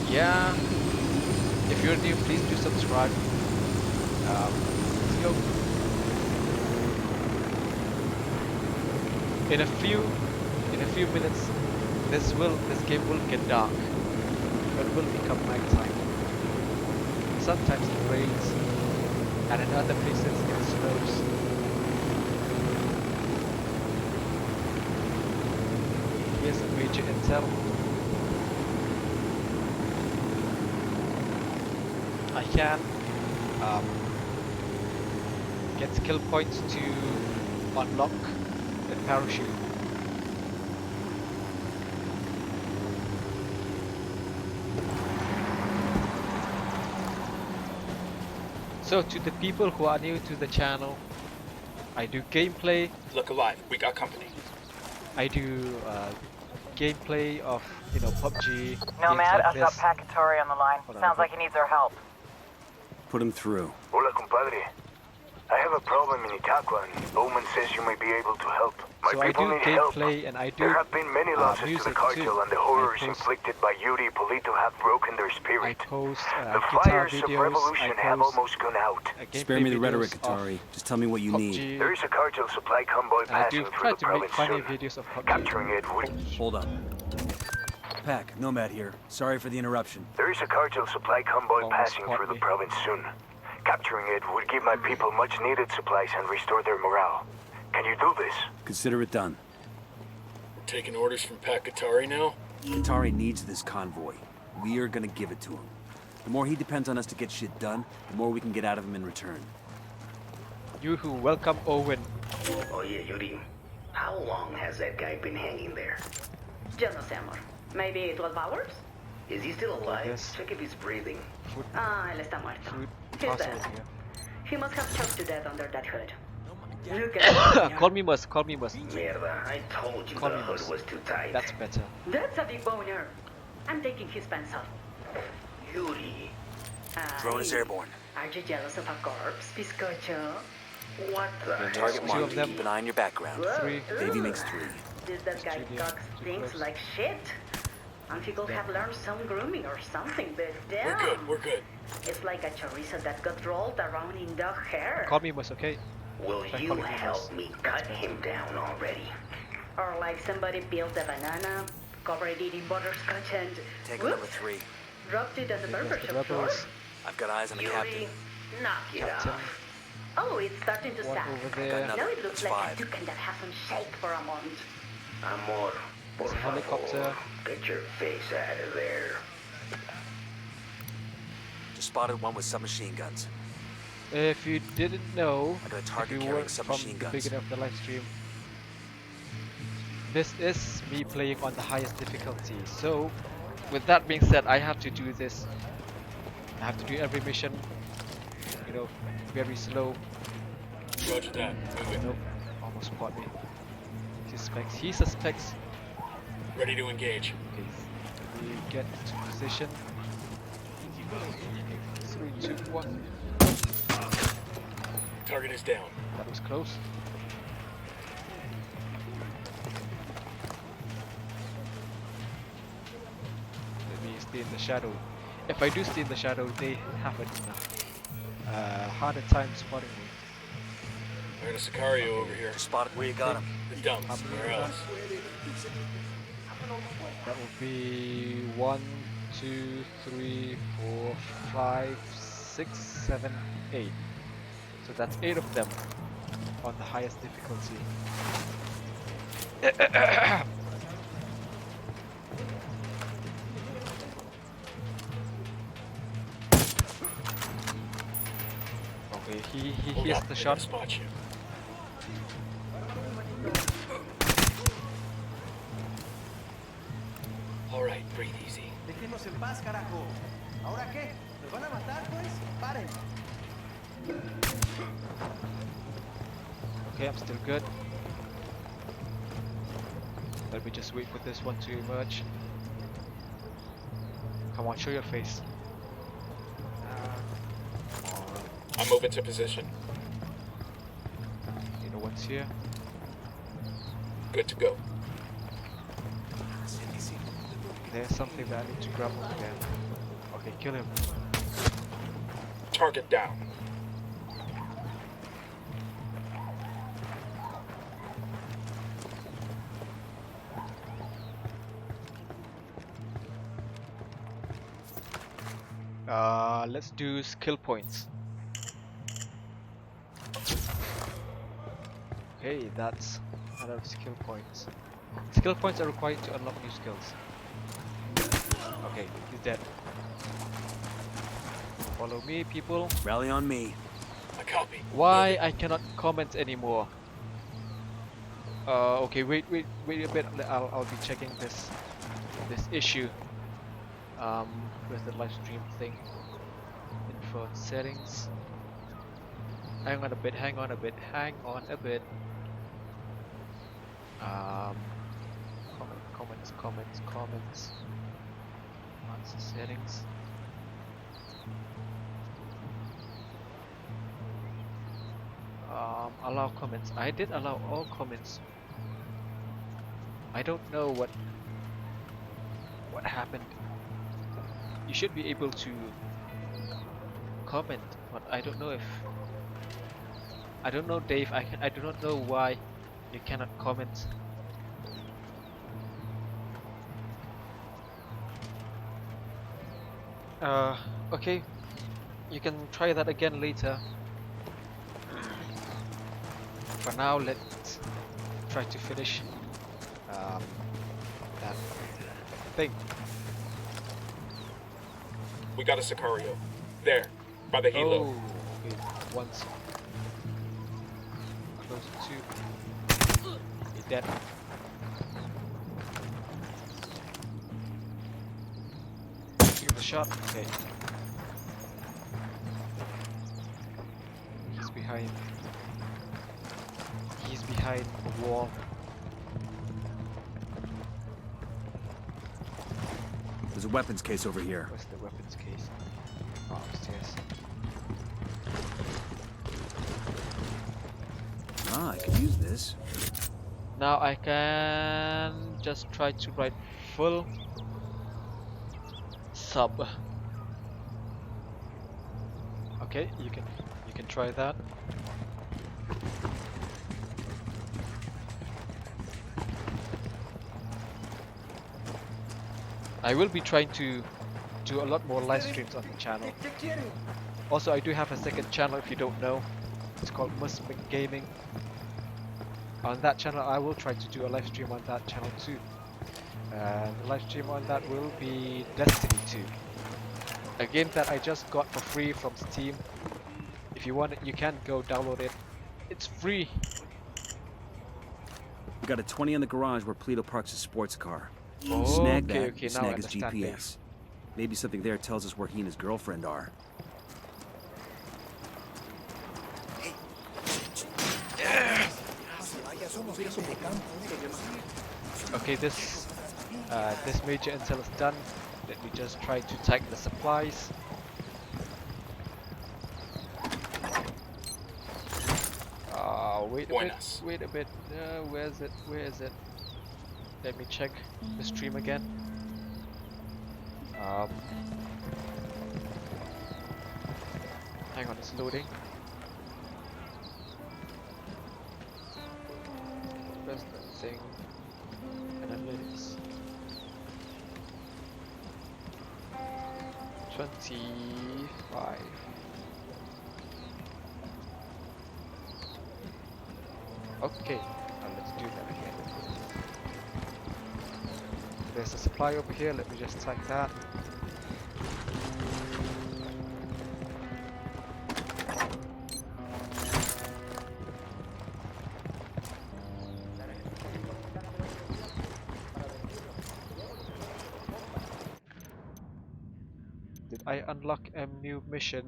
Yeah. If you're new, please do subscribe. Let's go. In a few minutes, this game will get dark. It will become nighttime. Sometimes it rains, and in other places it snows. Here's a major intel. I can get skill points to unlock the parachute. So to the people who are new to the channel, I do gameplay. Look alive, we got company. I do gameplay of, PUBG. Nomad, I've games got like this. Pacatari on the line. Hold on, Sounds like he needs our help. Put him through. Hola, compadre. I have a problem in Itakwa, and Bowman says you may be able to help. My So I people do need help. gameplay and I do There have been many losses to the music cartel, too. and the horrors I post- inflicted by Yuri Polito have broken their I spirit. post The guitar fires of videos. revolution I have post almost gone out. Spare me the gameplay rhetoric, videos of Atari. Just tell me what you need. PUBG. There is a cartel supply convoy And I do passing try through the to make province funny soon. videos of PUBG. Capturing it would... Hold up. Pack, Nomad here. Sorry for the interruption. There is a cartel supply convoy Almost passing caught through the me. province soon. Capturing it would give my people much needed supplies and restore their morale. Can you do this? Consider it done. We're taking orders from Pakatari now? Atari needs this convoy. We are gonna give it to him. The more he depends on us to get shit done, the more we can get out of him in return. Yoo-hoo, welcome Owen. Oh yeah, Yuri. How long has that guy been hanging there? Yo no sé, amor. Maybe 12 hours? Is he still alive? Yes. Check if he's breathing. Ah, él está muerto. Food He's parcel dead. here. He must have choked to death under that hood. Look at Call me Muss, call me Muss. Mierda, I told you Call the me hood Muss. was too tight. That's better. That's a big boner. I'm taking his pants off. Yuri. Drone is airborne. Are you jealous of a corpse, Piscocho? What the Okay, Target two marked. of them. Keep an eye on your background. Three. Davey makes 3. Did that guy Too talk things close. like shit? And he could have learned some grooming or something, but damn. We're good, we're good. It's like a chorizo that got rolled around in dog hair. Call me Muss, okay? Will Try you calling me help Muss. me cut him down already? Or like somebody peeled a banana, covered it in butterscotch and Take whoops, number 3. dropped it on the barber The shop floor. rebels. I've got eyes on the Yuri, captain. knock it Captain. off. Oh, it's starting to One sag. over Got there. another. Now it looks That's like 5. a toucan that hasn't shake for a month. Amor, por There's a helicopter. favor, get your face out of there. Just spotted one with submachine guns. If you didn't know, I got a if target you carrying weren't from submachine the guns. beginning of the live stream, this is me playing on the highest difficulty. So, with that being said, I have to do this. I have to do every mission, you know, very slow. Roger that. Move it. Nope, almost caught me. He suspects. Ready to engage. Okay, we get to position. 3, 2, 1. Target is down. That was close. Let me stay in the shadow. If I do stay in the shadow, they have a harder time spotting me. I got a Sicario over here. Just spotted where you got him. The dumps. Where else? That will be 1, 2, 3, 4, 5, 6, 7, 8. So that's 8 of them on the highest difficulty. Okay, he Hold hears up, the I shot. gotta spot you. All right, breathe easy. Déjenos en paz, carajo. ¿Ahora qué? ¿Nos van a matar, pues? Paren. Okay, I'm still good. Let me just wait for this one to emerge. Come on, show your face. I'm moving to position. You know what's here? Good to go. There's something that I need to grab over there. Okay, kill him. Target down. Let's do skill points. Okay, that's a lot of skill points. Skill points are required to unlock new skills. Okay, he's dead. Follow me, people. Rally on me. I copy. Why I cannot comment anymore? Okay, wait a bit. I'll be checking this issue. With the live stream thing. Info and settings. Hang on a bit. Comments. Answer settings. Allow comments. I did allow all comments. I don't know what happened. You should be able to comment, but I don't know if Dave. I do not know why you cannot comment. Okay, you can try that again later. For now, let's try to finish that thing. We got a Sicario. There, by the helo. Oh, okay, once. Close to. You're dead. Give him a shot. Okay. He's behind. He's behind the wall. There's a weapons case over here. Where's the weapons case? Oh, upstairs. Ah, I could use this. Now I can just try to write full sub. Okay, you can try that. I will be trying to do a lot more live streams on the channel. Also, I do have a second channel if you don't know. It's called Muss Gaming. On that channel, I will try to do a live stream on that channel too. The live stream on that will be Destiny 2, a game that I just got for free from Steam. If you want it, you can go download it. It's free. We got a 20 in the garage where Pleto parks his sports car. Oh, Snag that, okay, now I snag his understand GPS. Maybe something there tells us where he and his girlfriend are. Okay, this major intel is done. Let me just try to tag the supplies. Wait a bit. Where is it? Let me check the stream again. Hang on, it's loading. Where's the thing? Analytics. 25. Okay, now let's do that again. There's a supply over here, let me just tag that. Did I unlock a new mission?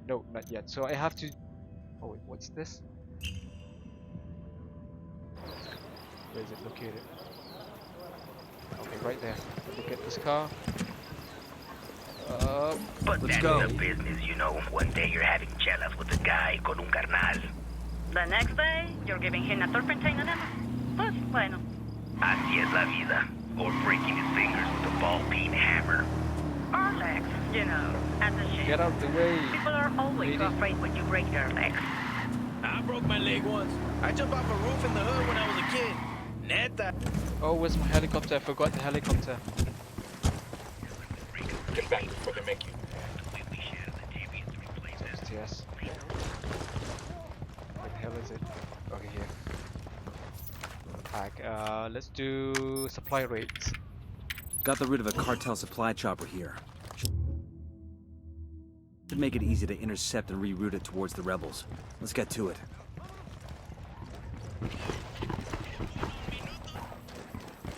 No, not yet. So I have to... Oh wait, what's this? Where is it located? Okay, right there. Look at this car. But let's that's go. the business, you know. One day you're having chelas with a guy con un carnal. The next day, you're giving him a turpentine enema. Pues, bueno. Así es la vida. Or breaking his fingers with a ball-peen hammer. Or legs, you know, as a shit. Get out of the way. People are always lady. afraid when you break their legs. I broke my leg once. I jumped off a roof in the hood when I was a kid. Neta. Oh, where's my helicopter? I forgot the helicopter. Get back before they make you. Yes. Where the hell is it? Okay, here. Alright, let's do supply rates. Got rid of a cartel supply chopper here. Should make it easy to intercept and reroute it towards the rebels. Let's get to it.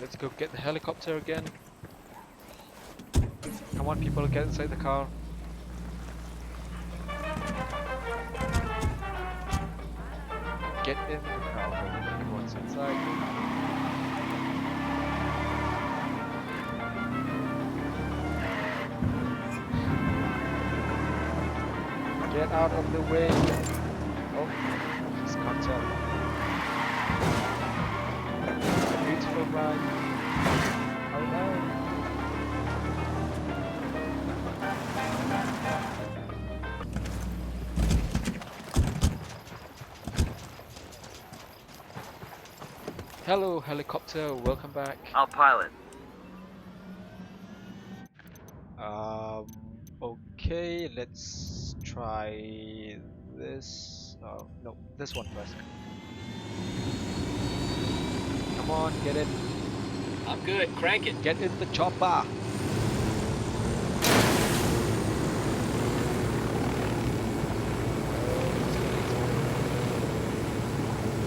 Let's go get the helicopter again. Come on, people, get inside the car. Get in. Oh, okay. Everyone's inside. Get out of the way. Oh, this cartel. Beautiful ride. Oh no. Hello, helicopter. Welcome back. I'll pilot. Okay, let's try this. Oh, no, this one first. Come on, get it. I'm good. Crank it. Get in the chopper.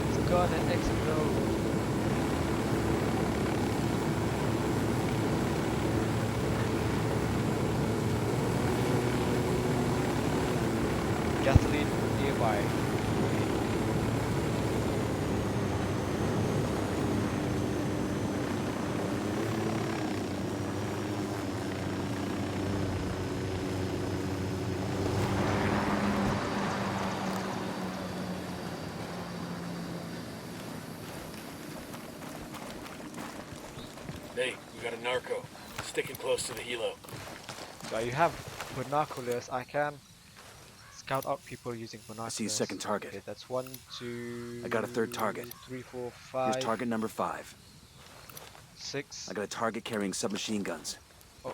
It's gonna explode. Gasoline nearby. Hey, we got a narco. Sticking close to the helo. So you have binoculars. I can scout out people using I binoculars. see a second target. Okay, that's 1, 2. I got a third target. 3, 4, 5. Here's target number 5. 6. I got a target carrying submachine guns. Oh.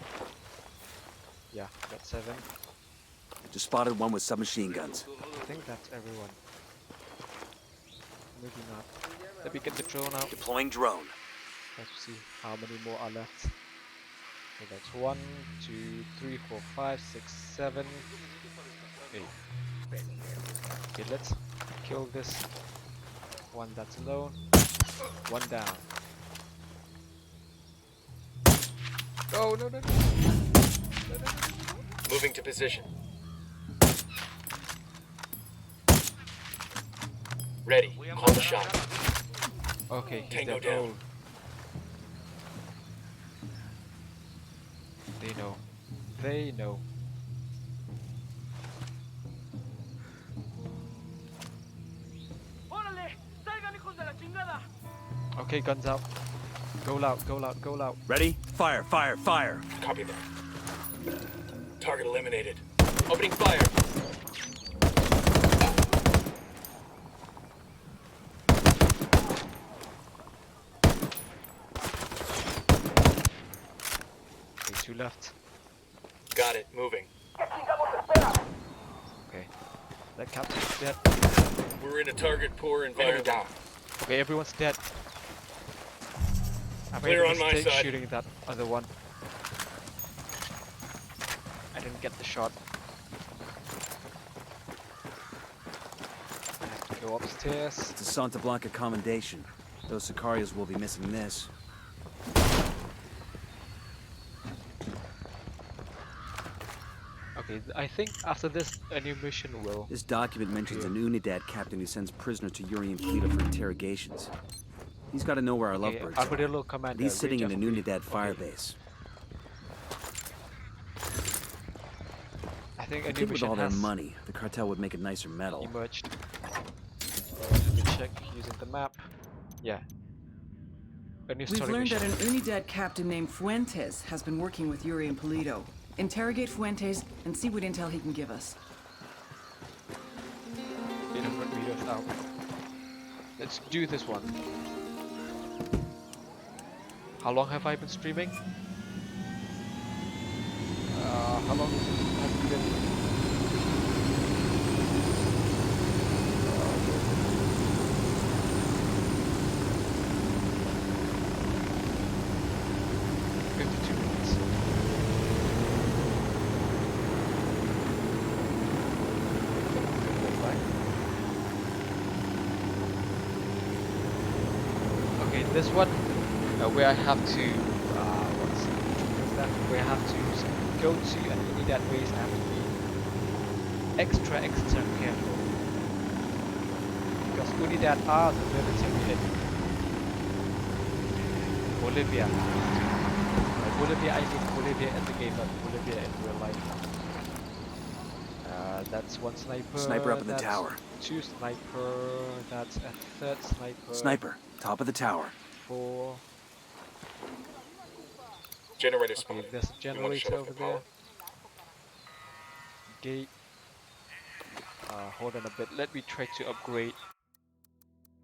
Yeah, got 7. Just spotted one with submachine guns. I think that's everyone. Maybe not. Let me get the drone out. Deploying drone. Let's see how many more are left. So that's 1, 2, 3, 4, 5, 6, 7, 8. Okay, let's kill this one that's alone. One down. Oh, no, no, no. Moving to position. Ready. Call the shot. Okay, he's Tango dead. down. Oh. They know. They know. Okay, guns out. Go loud, go loud, go loud. Ready? Fire, fire, fire. Copy that. Target eliminated. Opening fire. Okay, 2 left. Got it. Moving. Okay. That captain's dead. We're in a target poor environment. Down. Okay, everyone's dead. I made Clear a on my mistake side. shooting that other one. I didn't get the shot. I have to go upstairs. It's a Santa Blanca commendation. Those Sicarios will be missing this. Okay, I think after this, a new mission will. This document mentions an Unidad captain who sends prisoners to Yuri and Polito for interrogations. He's got to know where our lovebirds are. Armadillo commander. He's sitting in an Unidad Unidad firebase. I think a I new think with mission all their has money, the cartel would make a nicer metal. emerged. Let me check using the map. Yeah. A new We've story learned mission. that an Unidad captain named Fuentes has been working with Yuri and Polito. Interrogate Fuentes and see what intel he can give us. 800 meters out. Let's do this one. How long have I been streaming? How long has it been? This one, where I have to, what's that? Where I have to go to an Unidad base, I have to be extra careful. Because Unidad are the military in Bolivia. By Bolivia, I mean Bolivia in the game, not Bolivia in real life. That's 1 sniper. Sniper up in the tower. 2 sniper. That's a 3rd sniper. Sniper, top of the tower. 4. Generator Okay, spotted. there's a You wanna shut generator off over the power? there. Gate. Hold on a bit. Let me try to upgrade.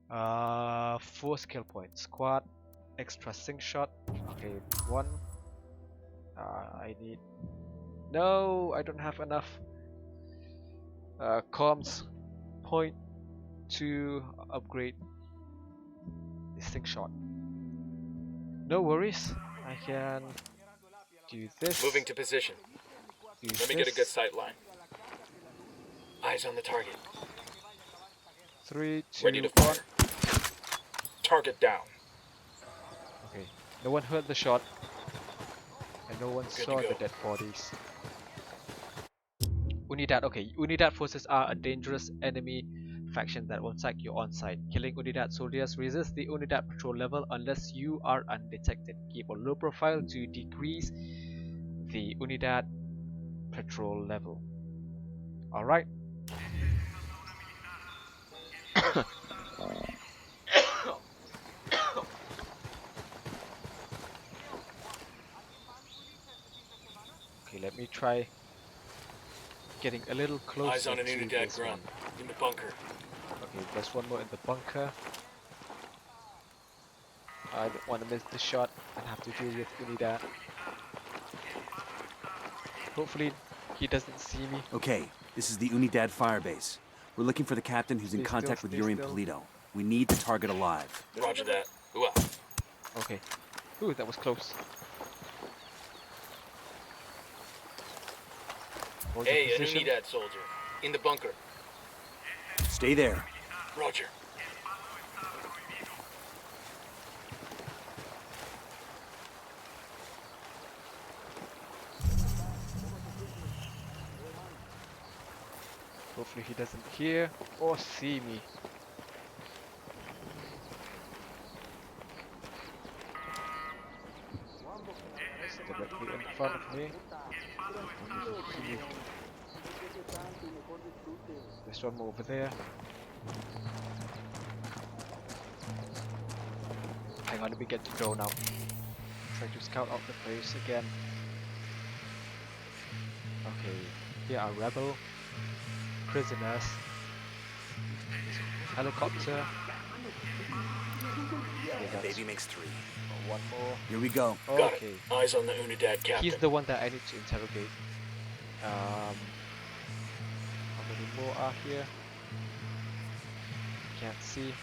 4 skill points. Squad. Extra sync shot. Okay, 1. I need No, I don't have enough comms point to upgrade this thing shot. No worries, I can do this. Moving to position. Let me get a good sight line. Eyes on the target. 3, 2, Ready to 1. fire. Target down. Okay, no one heard the shot, and no one Good saw to go. the dead bodies. Unidad. Okay, Unidad forces are a dangerous enemy faction that will attack you on sight. Killing Unidad soldiers raises the Unidad patrol level unless you are undetected. Keep a low profile to decrease the Unidad patrol level. Alright. Okay, let me try getting a little closer. Eyes on an to Unidad this grunt one. in the bunker. Okay, there's one more in the bunker. I don't want to miss the shot and have to deal with Unidad. Hopefully he doesn't see me. Okay, this is the Unidad firebase. We're looking for the captain who's in Stay contact still, with stay Yuri and still. Polito. We need the target alive. Roger that. Ooh, Okay. Ooh, that was close. Hold your Hey, an position. Unidad soldier. In the bunker. Stay there. Roger. Hopefully he doesn't hear or see me. Directly in front of me. There's one more over there. Hang on, let me get the drone out. Try to scout out the place again. Okay, here are rebel prisoners. Helicopter. Okay, that's Baby makes 3. one more. Here we go. Got Okay, it. Eyes on the Unidad captain. he's the one that I need to interrogate. How many more are here? Can't see.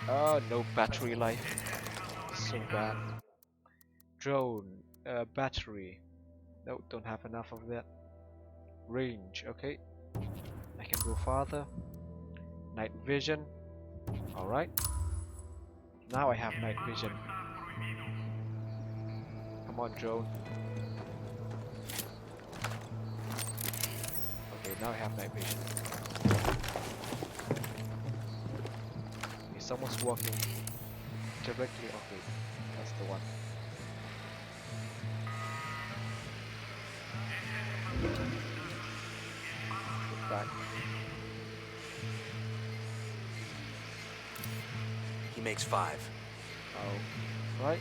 Oh, no battery life. So bad. Drone, battery. No, don't have enough of that. Range, okay. I can go farther. Night vision. Alright. Now I have night vision. Come on, drone. Okay, now I have night vision. Okay, someone's walking directly. Okay, that's the one. Get back. He makes 5. Oh, right.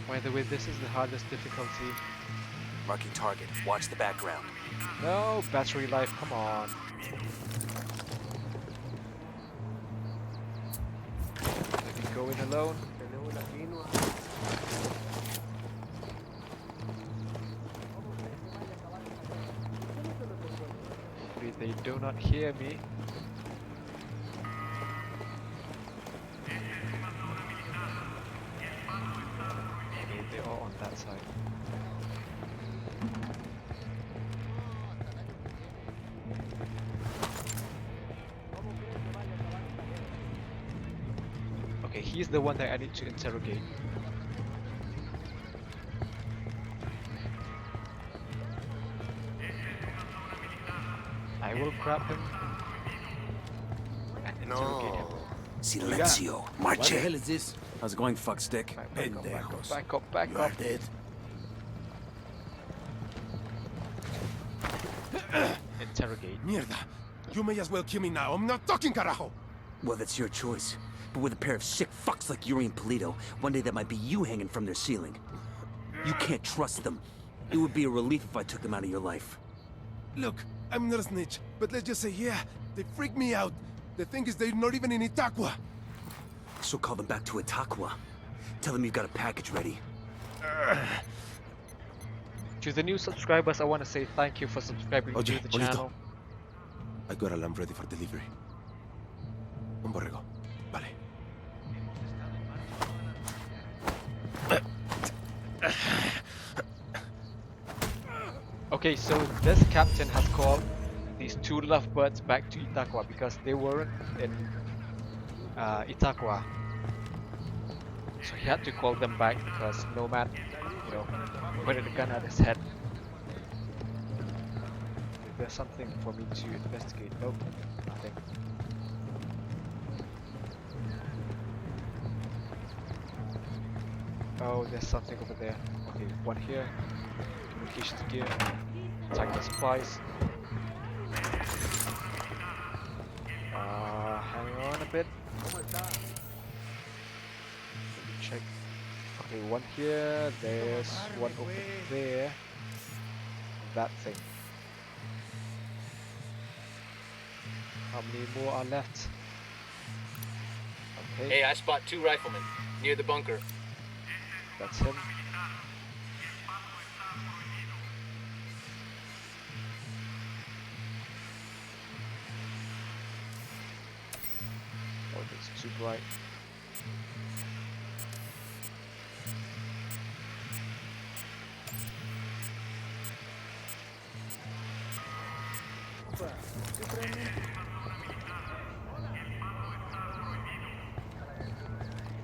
By the way, this is the hardest difficulty. Marking target. Watch the background. No, battery life, come on. Let me go in alone. Hopefully they do not hear me. Okay, they are on that side. Okay, he's the one that I need to interrogate. I will grab him and interrogate him. Silencio. What the Marche. hell is this? How's it going, fuckstick? Back up, back up, back up, back You up. are dead. Interrogate. Mierda. You may as well kill me now. I'm not talking, carajo. Well, that's your choice. But with a pair of sick fucks like Yuri and Polito, one day that might be you hanging from their ceiling. You can't trust them. It would be a relief if I took them out of your life. Look, I'm not a snitch, but let's just say, yeah, they freak me out. The thing is, they're not even in Itaqua. So call them back to Itaqua. Tell them you've got a package ready. To the new subscribers, I want to say thank you for subscribing to the channel. I got a lamb ready for delivery. Un borrego. Vale. Okay, so this captain has called these two lovebirds back to Itaqua because they weren't in Itaqua. So he had to call them back because Nomad, you know, pointed a gun at his head. There's something for me to investigate. Nope, nothing. Oh, there's something over there. Okay, one here. Communications gear. Tactical supplies. Hang on a bit. Let me check. Okay, one here. There's one over there. That thing. How many more are left? Okay. Hey, I spot 2 riflemen near the bunker. That's him. Oh, it's too bright.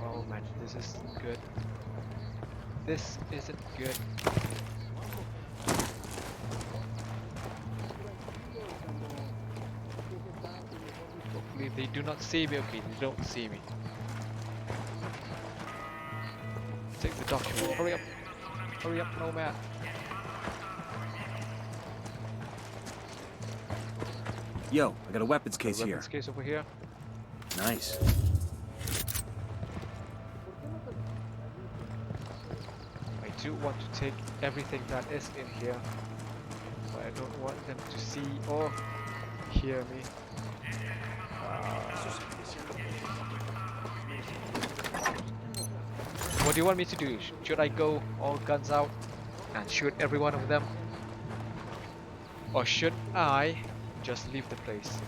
Oh man, this isn't good. This isn't good. Hopefully they do not see me. Okay, they don't see me. Take the document. Hurry up. Hurry up, Nomad. Yo, I got a weapons case here. Weapons case over here. Nice. I do want to take everything that is in here, but I don't want them to see or hear me. What do you want me to do? Should I go all guns out and shoot every one of them? Or should I just leave the place?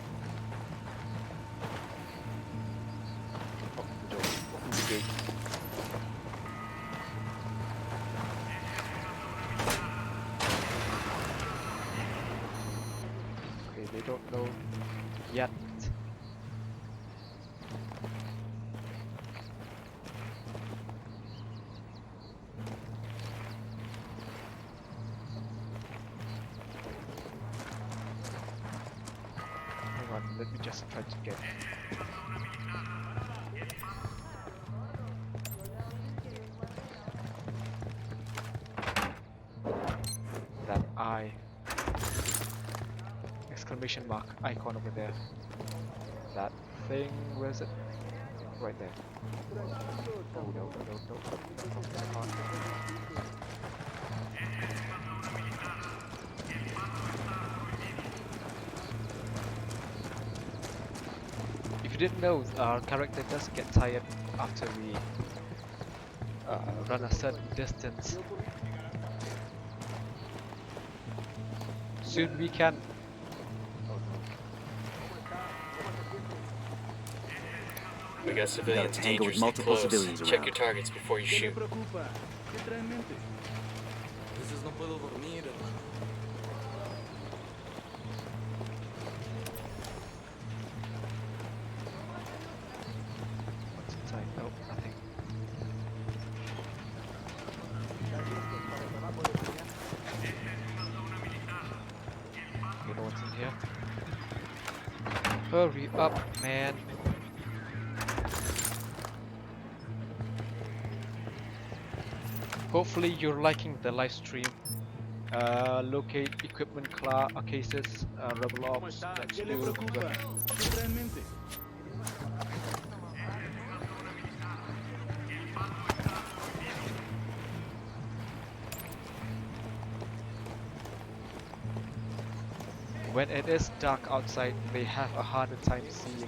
Open the door. Open the gate. Okay, they don't know yet. Let me just try to get that eye exclamation mark icon over there. That thing, where is it? Right there. Oh no. If you didn't know, our character does get tired after we run a certain distance. Soon we can. We got civilians tango with dangerously multiple close. civilians Check around. your targets before you shoot. What's inside? Nope, nothing. You know what's in here? Hurry up, man. Hopefully you're liking the live stream. Locate equipment cases, rebel ops. Let's do. when it is dark outside, they have a harder time seeing me.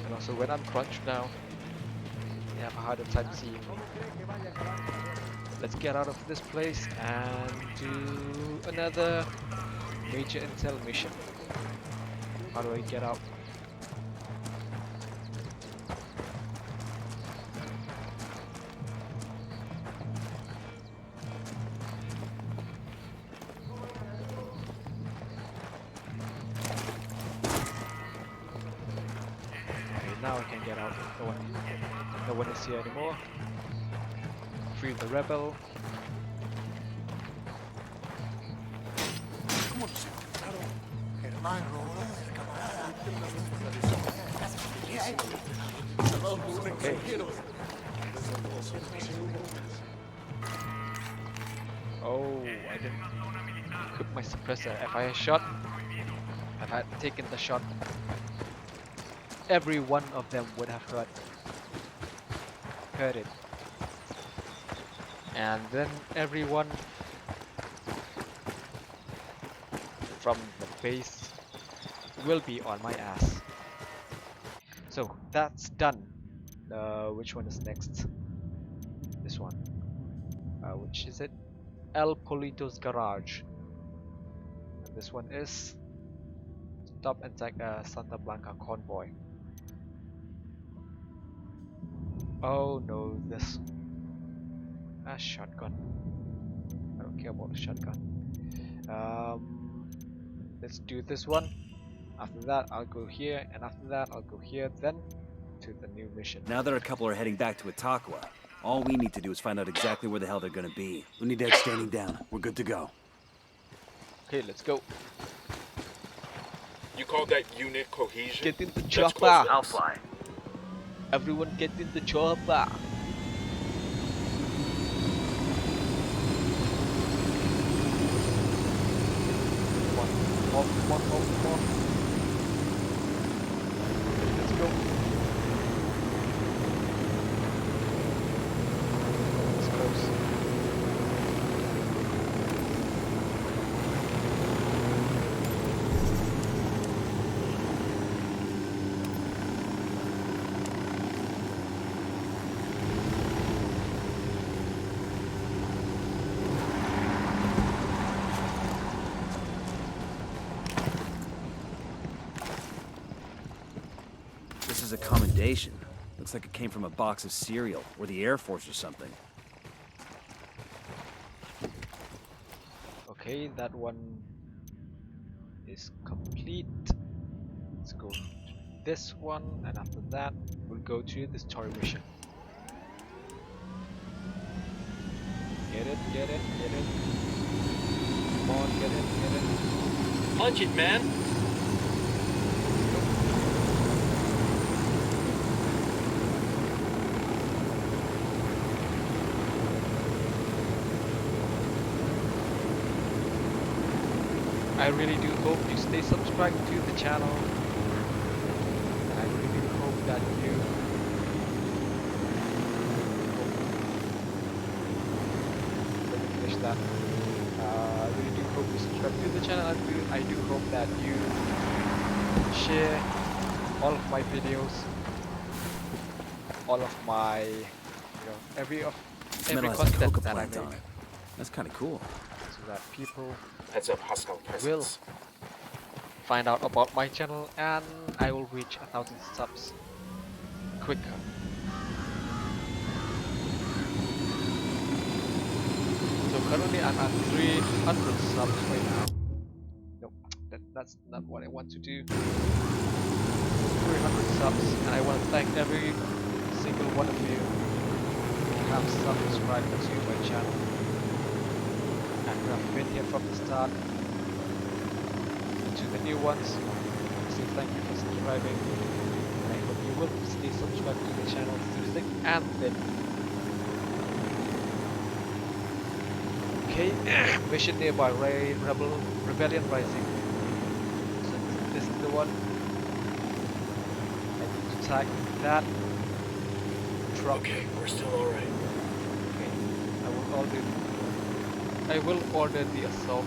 And also when I'm crouched down, they have a harder time seeing me. Let's get out of this place and do another major intel mission. How do I get out? Now I can get out. No one is here anymore. Free the rebel. Okay. Oh, I didn't equip my suppressor. If I had shot, if I had taken the shot, every one of them would have heard it, and then everyone from the base will be on my ass. So that's done. Which one is next? This one. Which is it? El Polito's garage. And this one is stop and take a Santa Blanca convoy. Oh no, this a shotgun. I don't care about the shotgun. Let's do this one. After that I'll go here, and after that I'll go here, then to the new mission. Now that a couple are heading back to Itaqua, all we need to do is find out exactly where the hell they're gonna be. We need Ed standing down. We're good to go. Okay, let's go. You call that unit cohesion? Get in the That's chopper. close. I'll fly. Everyone get in the chopper. Come on. Let's go. It's close. This is a commendation. Looks like it came from a box of cereal, or the Air Force or something. Okay, that one is complete. Let's go to this one, and after that we'll go to the story mission. Get it. Come on, get it. Punch it, man. I really do hope you stay subscribed to the channel, and I really do hope that you let me finish that. I really do hope you subscribe to the channel. I do hope that you share all of my videos, all of my, every Metal has a content coca that I plant on make, it. That's kind of cool. so that people Heads up, hostile will presence. find out about my channel, and I will reach 1,000 subs quicker. So currently I'm at 300 subs right now. Nope, that's not what I want to do. 300 subs, and I want to thank every single one of you who have subscribed to my channel and who have been here from the start. To the new ones, I say thank you for subscribing, and I hope you will stay subscribed to the channel through thick and thin. Okay, mission nearby, Rebellion Rising. So this is the one. I need to tag that truck. Okay, we're still alright. Okay, I will order the assault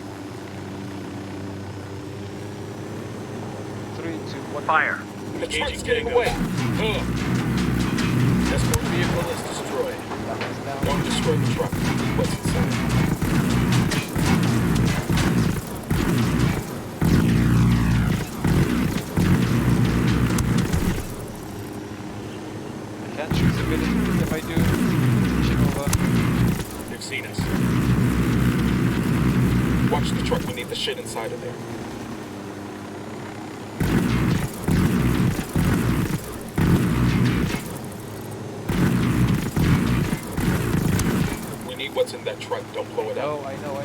3, 2, 1. Fire. The truck's getting away. Escort vehicle is destroyed. Don't destroy the truck. What's inside? I can't shoot civilians if I do. Mission over. They've seen us. Watch the truck. We need the shit inside of there. We need what's in that truck. Don't blow it up. I know. I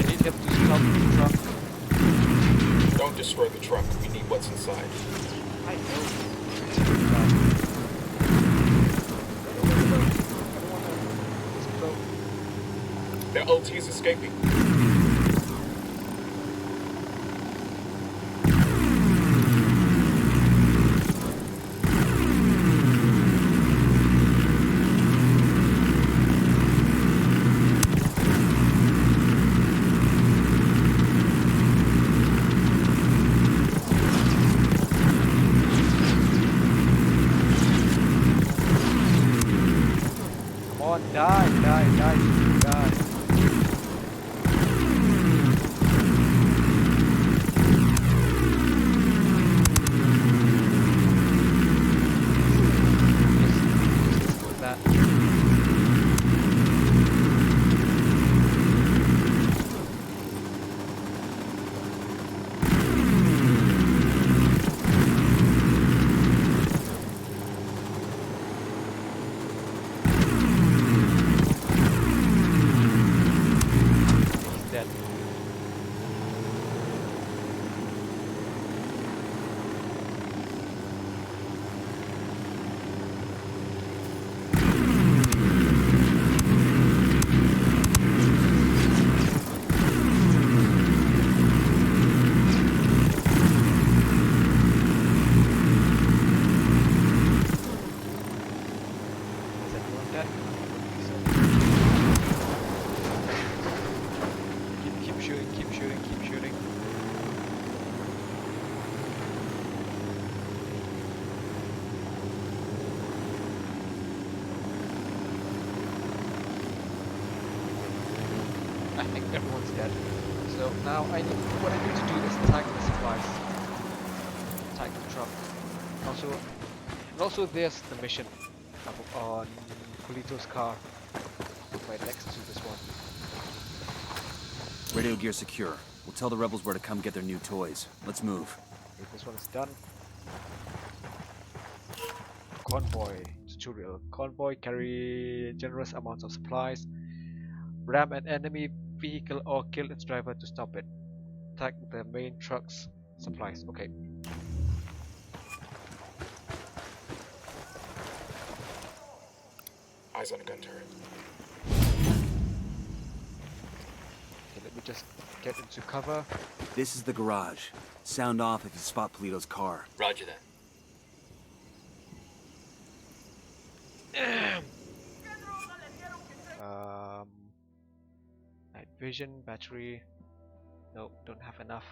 need him to stop the truck. Don't destroy the truck. We need what's inside. I know. Their LT's escaping. Come on, die. That. He's dead. Is everyone dead? Keep shooting. I think everyone's dead. So now what I need to do is attack the supplies. Attack the truck. Also there's the mission on Polito's car. Right next to this one. Radio gear secure. We'll tell the rebels where to come get their new toys. Let's move. Okay, this one is done. Convoy tutorial. Convoy carry generous amounts of supplies. Ram an enemy vehicle or kill its driver to stop it. Attack the main truck's supplies. Okay. Eyes on a gun turret. Okay, let me just get into cover. This is the garage. Sound off if you spot Polito's car. Roger that. Night vision, battery. Nope, don't have enough.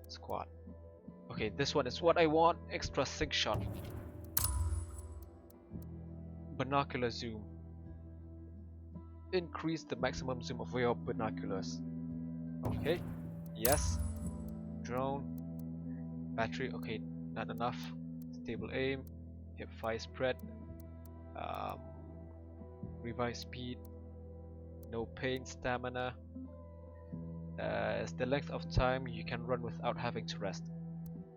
Squad. Okay, this one is what I want. Extra 6 shot. Binocular zoom. Increase the maximum zoom of your binoculars. Okay. Yes. Drone. Battery. Okay, not enough. Stable aim. Hip fire spread. Revive speed. No pain, stamina. Is the length of time you can run without having to rest.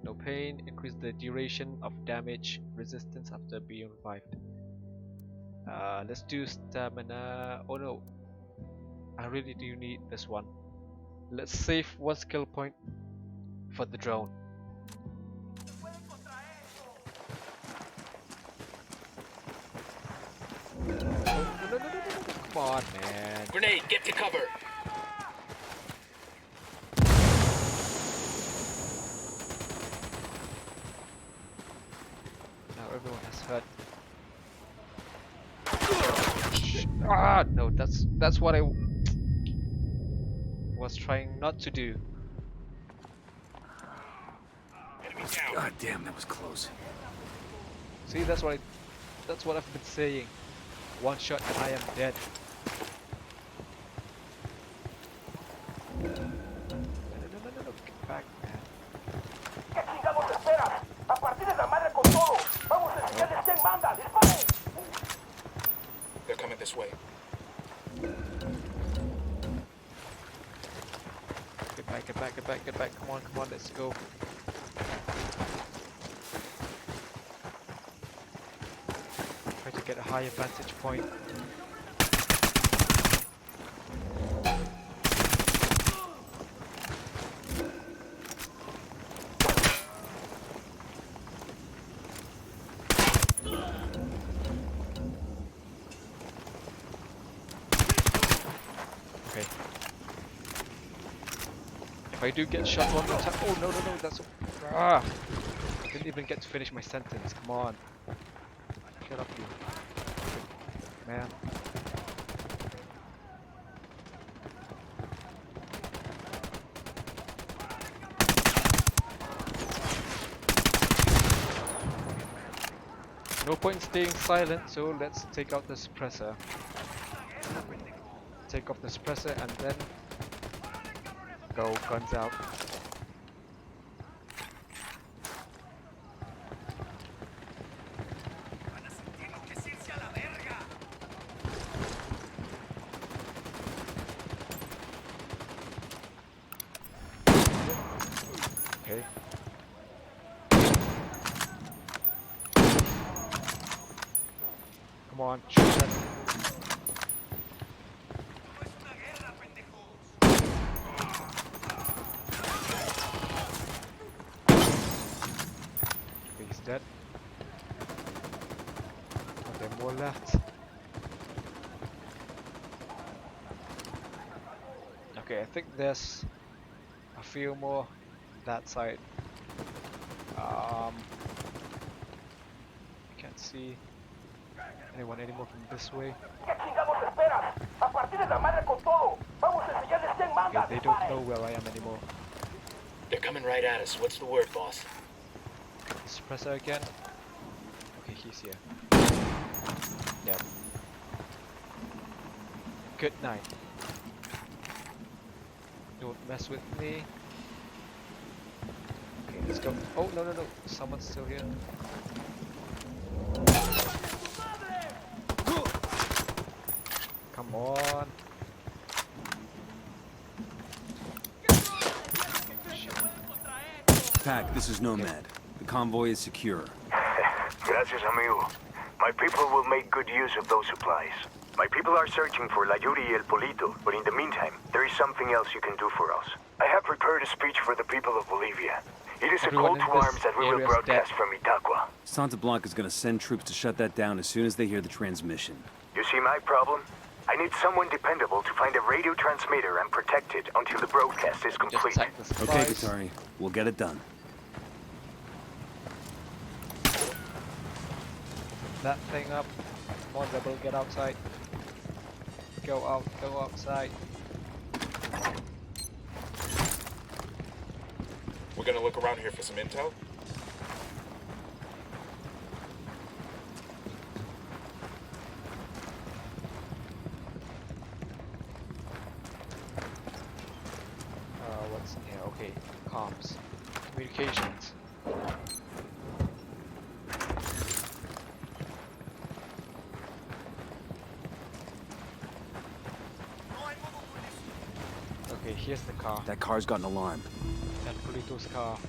No pain. Increase the duration of damage resistance after being revived. Let's do stamina. Oh no, I really do need this one. Let's save 1 skill point for the drone. No, come on, man. Grenade, get to cover. Now everyone has hurt. Ah, no, that's what I was trying not to do. God damn, that was close. See, that's what I've been saying. One shot and I am dead. No, get back, man. ¿Qué chingados esperas? A partir de la madre con todo. Vamos a enseñarles quién manda. ¡Disparen! They're coming this way. Get back. Come on, let's go. Try to get a higher vantage point. Okay. If I do get shot one more time, oh no, that's I didn't even get to finish my sentence. Come on, shut up, you man. No point in staying silent, so let's take out the suppressor. Take off the suppressor and then go, guns out. Okay. Come on, shoot that. He's dead. Okay, more left. Okay, I think there's a few more that side. Can't see anyone anymore from this way. Okay, they don't know where I am anymore. They're coming right at us. What's the word, boss? Suppressor again. Okay, he's here. Yep. Good night. Don't mess with me. Okay, let's go. Oh, no. Someone's still here. Come on. Pac, this is Nomad. The convoy is secure. Gracias, amigo. My people will make good use of those supplies. My people are searching for La Yuri y El Polito, but in the meantime, there is something else you can do for us. I have prepared a speech for the people of Bolivia. It is Everyone a call to arms that we will broadcast from Itaqua. Santa Blanca's gonna send troops to shut that down as soon as they hear the transmission. You see my problem? I need someone dependable to find a radio transmitter and protect it until the broadcast is complete. Okay, Qatari. We'll get it done. That thing up. Come on, Rebel, get outside. Go outside. We're gonna look around here for some intel. What's yeah? Okay, comms, communications. Okay, here's the car. That car's got an alarm. That Polito's car.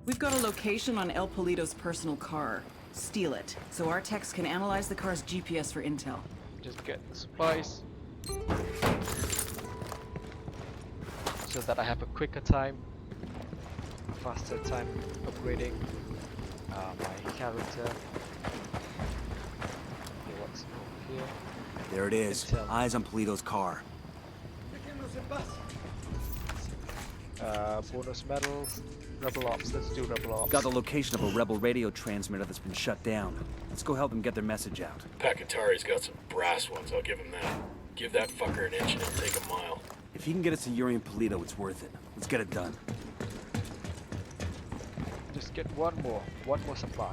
We've got a location on El Polito's personal car. Steal it, so our techs can analyze the car's GPS for intel. Just get the supplies. So that I have a quicker time, a faster time upgrading my character. Okay, what's over here? There it is. Intel. Eyes on Polito's car. Bonus medals. Rebel Ops. Let's do Rebel Ops. Got the location of a rebel radio transmitter that's been shut down. Let's go help them get their message out. Pakatari's got some brass ones, I'll give him that. Give that fucker an inch and it'll take a mile. If he can get us to Yuri and Polito, it's worth it. Let's get it done. Just get one more supply.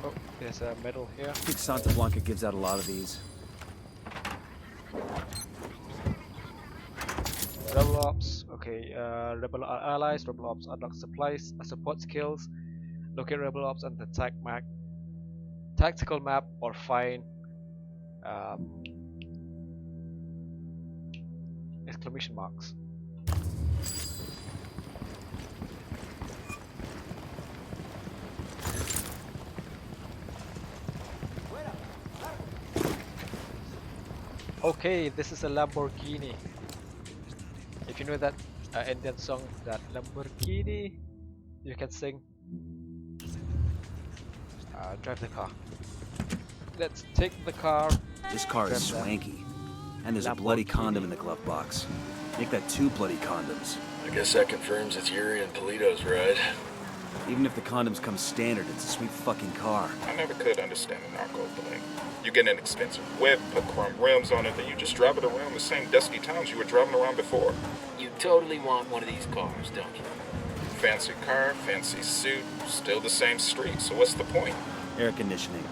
Oh, there's a medal here. I think Santa Blanca gives out a lot of these. Rebel Ops, okay, Rebel Allies, Rebel Ops unlock supplies, support skills, locate Rebel Ops on the tactical map, or find exclamation marks. Okay, this is a Lamborghini. If you know that Indian song, that Lamborghini, you can sing. Drive the car. Let's take the car. This car is swanky. And there's a bloody condom in the glove box. Make that 2 bloody condoms. I guess that confirms it's Yuri and Polito's ride. Even if the condoms come standard, it's a sweet fucking car. I never could understand the narco thing. You get an expensive whip, put chrome rims on it, then you just drive it around the same dusty towns you were driving around before. You totally want one of these cars, don't you? Fancy car, fancy suit, still the same street, so what's the point? Air conditioning.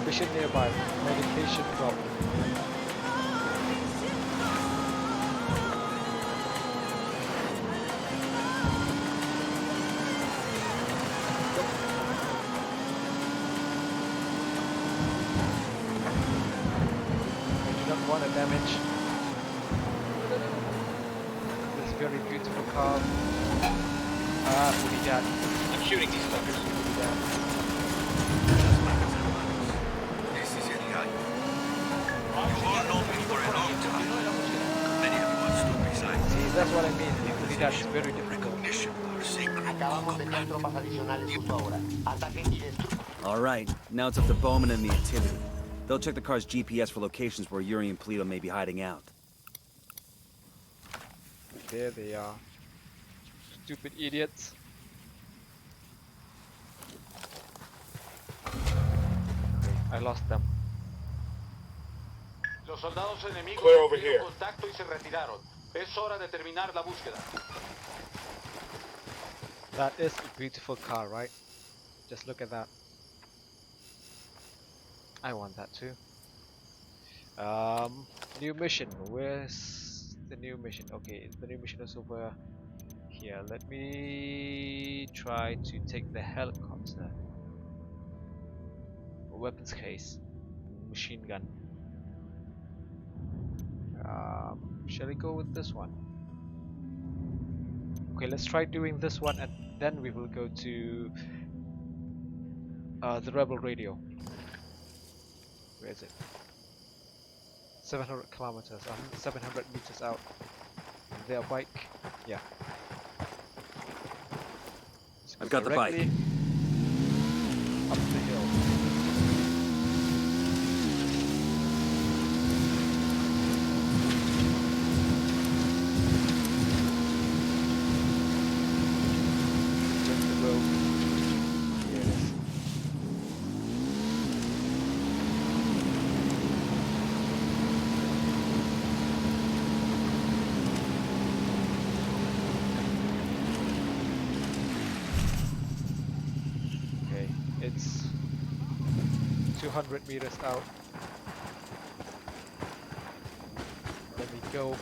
Mission nearby. Medication problem. Want to damage this very beautiful car. I'm shooting these fuckers. This is it, guy. You've all known me for a long time. Many of you have stood beside me. See, that's what I mean. That is very difficult. Recognition or secret. Alright, now it's up to Bowman and the activity. They'll check the car's GPS for locations where Yuri and Polito may be hiding out. There they are. Stupid idiots. I lost them. Los soldados enemigos Clear over here. contacto y se retiraron. Es hora de terminar la búsqueda. That is a beautiful car, right? Just look at that. I want that too. New mission. Where's the new mission? Okay, the new mission is over here. Let me try to take the helicopter. Weapons case. Machine gun. Shall we go with this one? Okay, let's try doing this one, and then we will go to the rebel radio. Where is it? 700 kilometers, 700 meters out. Their bike, yeah. I've got the bike. Up the hill. Just the road. Here it is. It's 200 meters out. Let me go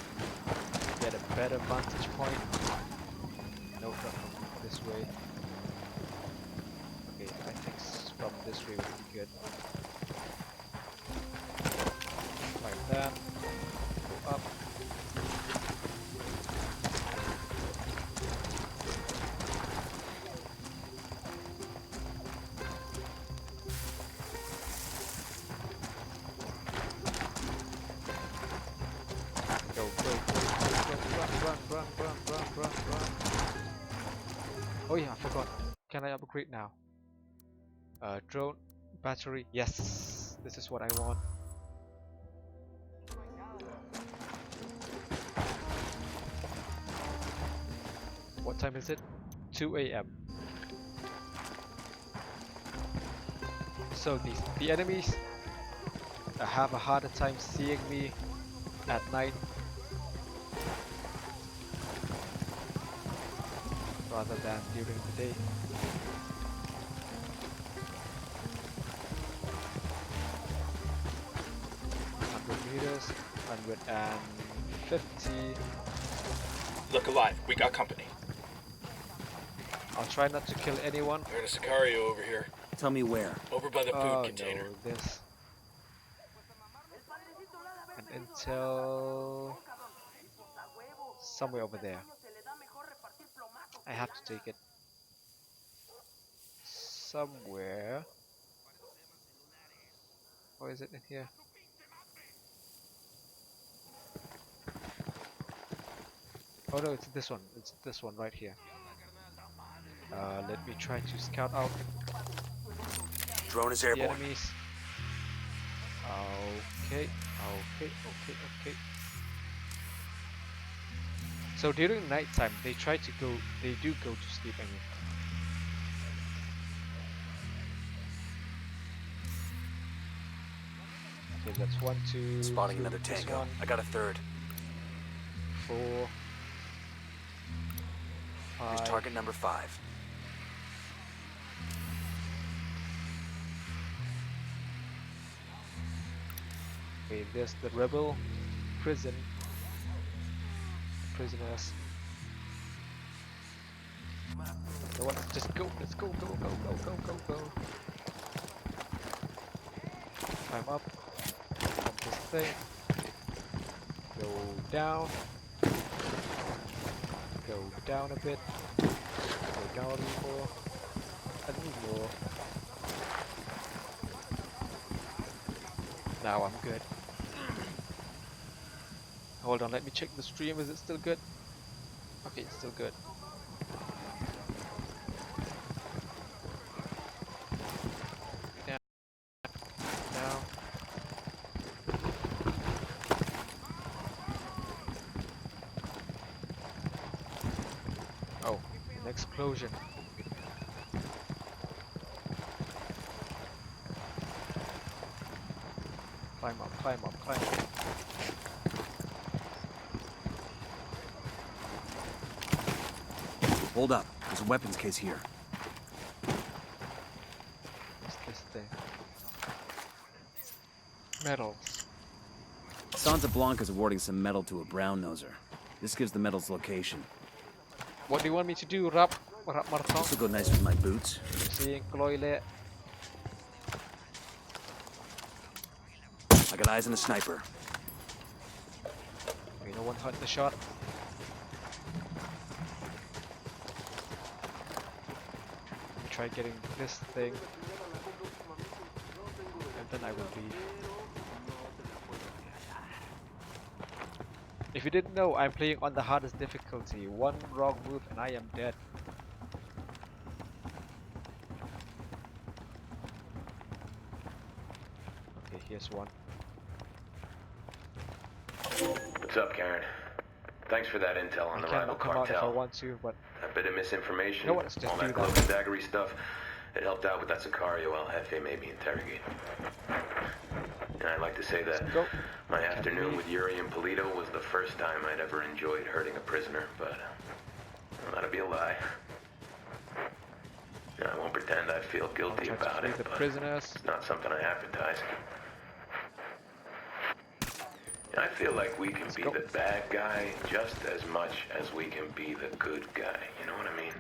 get a better vantage point. No, not from this way. Okay, I think from this way would be good. Like that. Go up. Run. Oh yeah, I forgot. can I upgrade now? Drone, battery, yes! This is what I want. What time is it? 2 AM. So the enemies have a harder time seeing me at night rather than during the day. Meters, 150. Look alive, we got company. I'll try not to kill anyone. There's a Sicario over here. Tell me where. Over by the food container. No, this. And intel somewhere over there. I have to take it somewhere. Or is it in here? Oh no, it's this one. It's this one right here. Let me try to scout out Drone is the airborne. enemies. Okay. So during nighttime, they do go to sleep. I mean. Okay, that's 1, 2. Spotting 2, another this tango. one, I got a third. 4. Here's 5. target number 5. Okay, there's the rebel prisoners. So let's just go. Let's go. Go. Climb up. Jump this thing. Go down. Go down a bit. Go down a little more. A little more. Now I'm good. Hold on, let me check the stream. Is it still good? Okay, it's still good. Now. Oh, an explosion. Climb up. Hold up. There's a weapons case here. What's this thing? Metals. Santa Blanca's awarding some metal to a brown noser. This gives the metal's location. What do you want me to do, Rap Martong? This will go nice with my boots. Seeing Cloyle. I got eyes on the sniper. Okay, no one hit the shot. Let me try getting this thing. And then I will leave. If you didn't know, I'm playing on the hardest difficulty. One wrong move and I am dead. Okay, here's one. What's up, Karen? Thanks for that intel on the rival Come out if I cartel. want to, but A bit of misinformation, no, let's just all do that that. cloak and daggery stuff. It helped out with that Sicario El Jefe made me interrogate. And I'd like to say that my afternoon with Yuri and Polito was the first time I'd ever enjoyed hurting a prisoner, but well, that'd be a lie. And I won't pretend I feel guilty about it, but it's not something I advertise. And I feel like we can be the bad guy just as much as we can be the good guy. You know what I mean?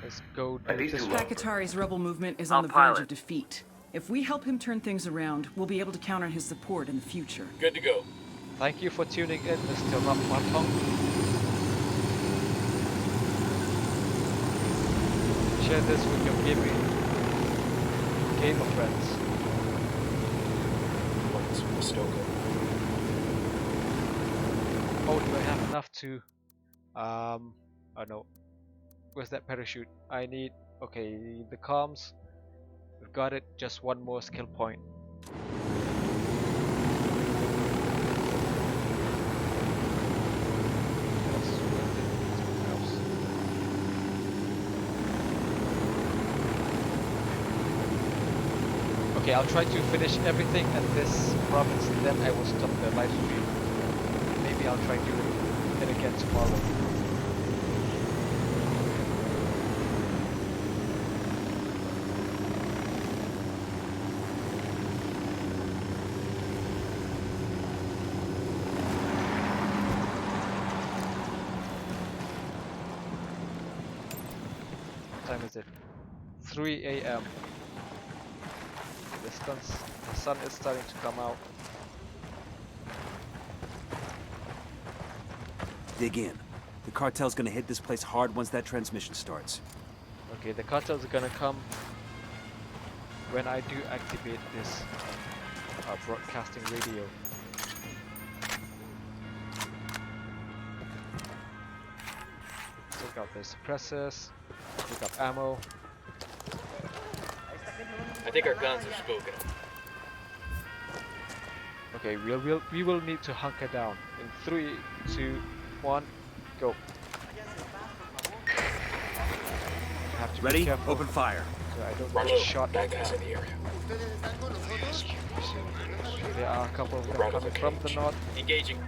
Let's go. Pakatari's rebel movement is on the verge of defeat. If we help him turn things around, we'll be able to count on his support in the future. Good to go. Thank you for tuning in, Mr. Rap Martong. Share this with your gamer friends. Oh, do I have enough to oh no. Where's that parachute? I need Okay, the comms. We've got it. Just one more skill point. Okay, I'll try to finish everything at this province, then I will stop the live stream. Maybe I'll try to do it again tomorrow. What time is it? 3 a.m. The sun is starting to come out. Dig in. The cartel's gonna hit this place hard once that transmission starts. Okay, the cartels are gonna come when I do activate this broadcasting radio. Take out the suppressors, take up ammo. I think our guns are spoken. Okay, we will need to hunker down. In 3, 2, 1, go. Have to ready? Be careful Open fire. so I don't Roger. get shot. Bad guys in the area. There are a couple of them coming from the north. Engaging.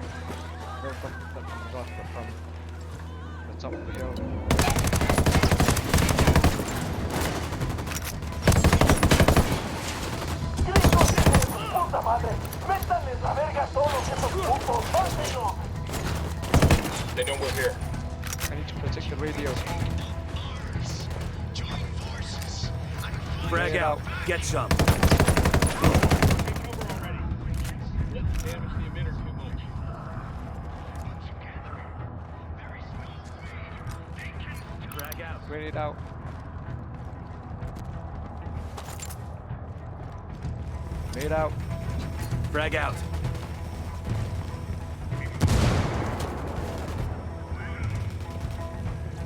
No, from the north, but from the top of the hill. They know we're here. I need to protect the radio. Frag out. Get some. Grenade out. Grenade out. Frag out.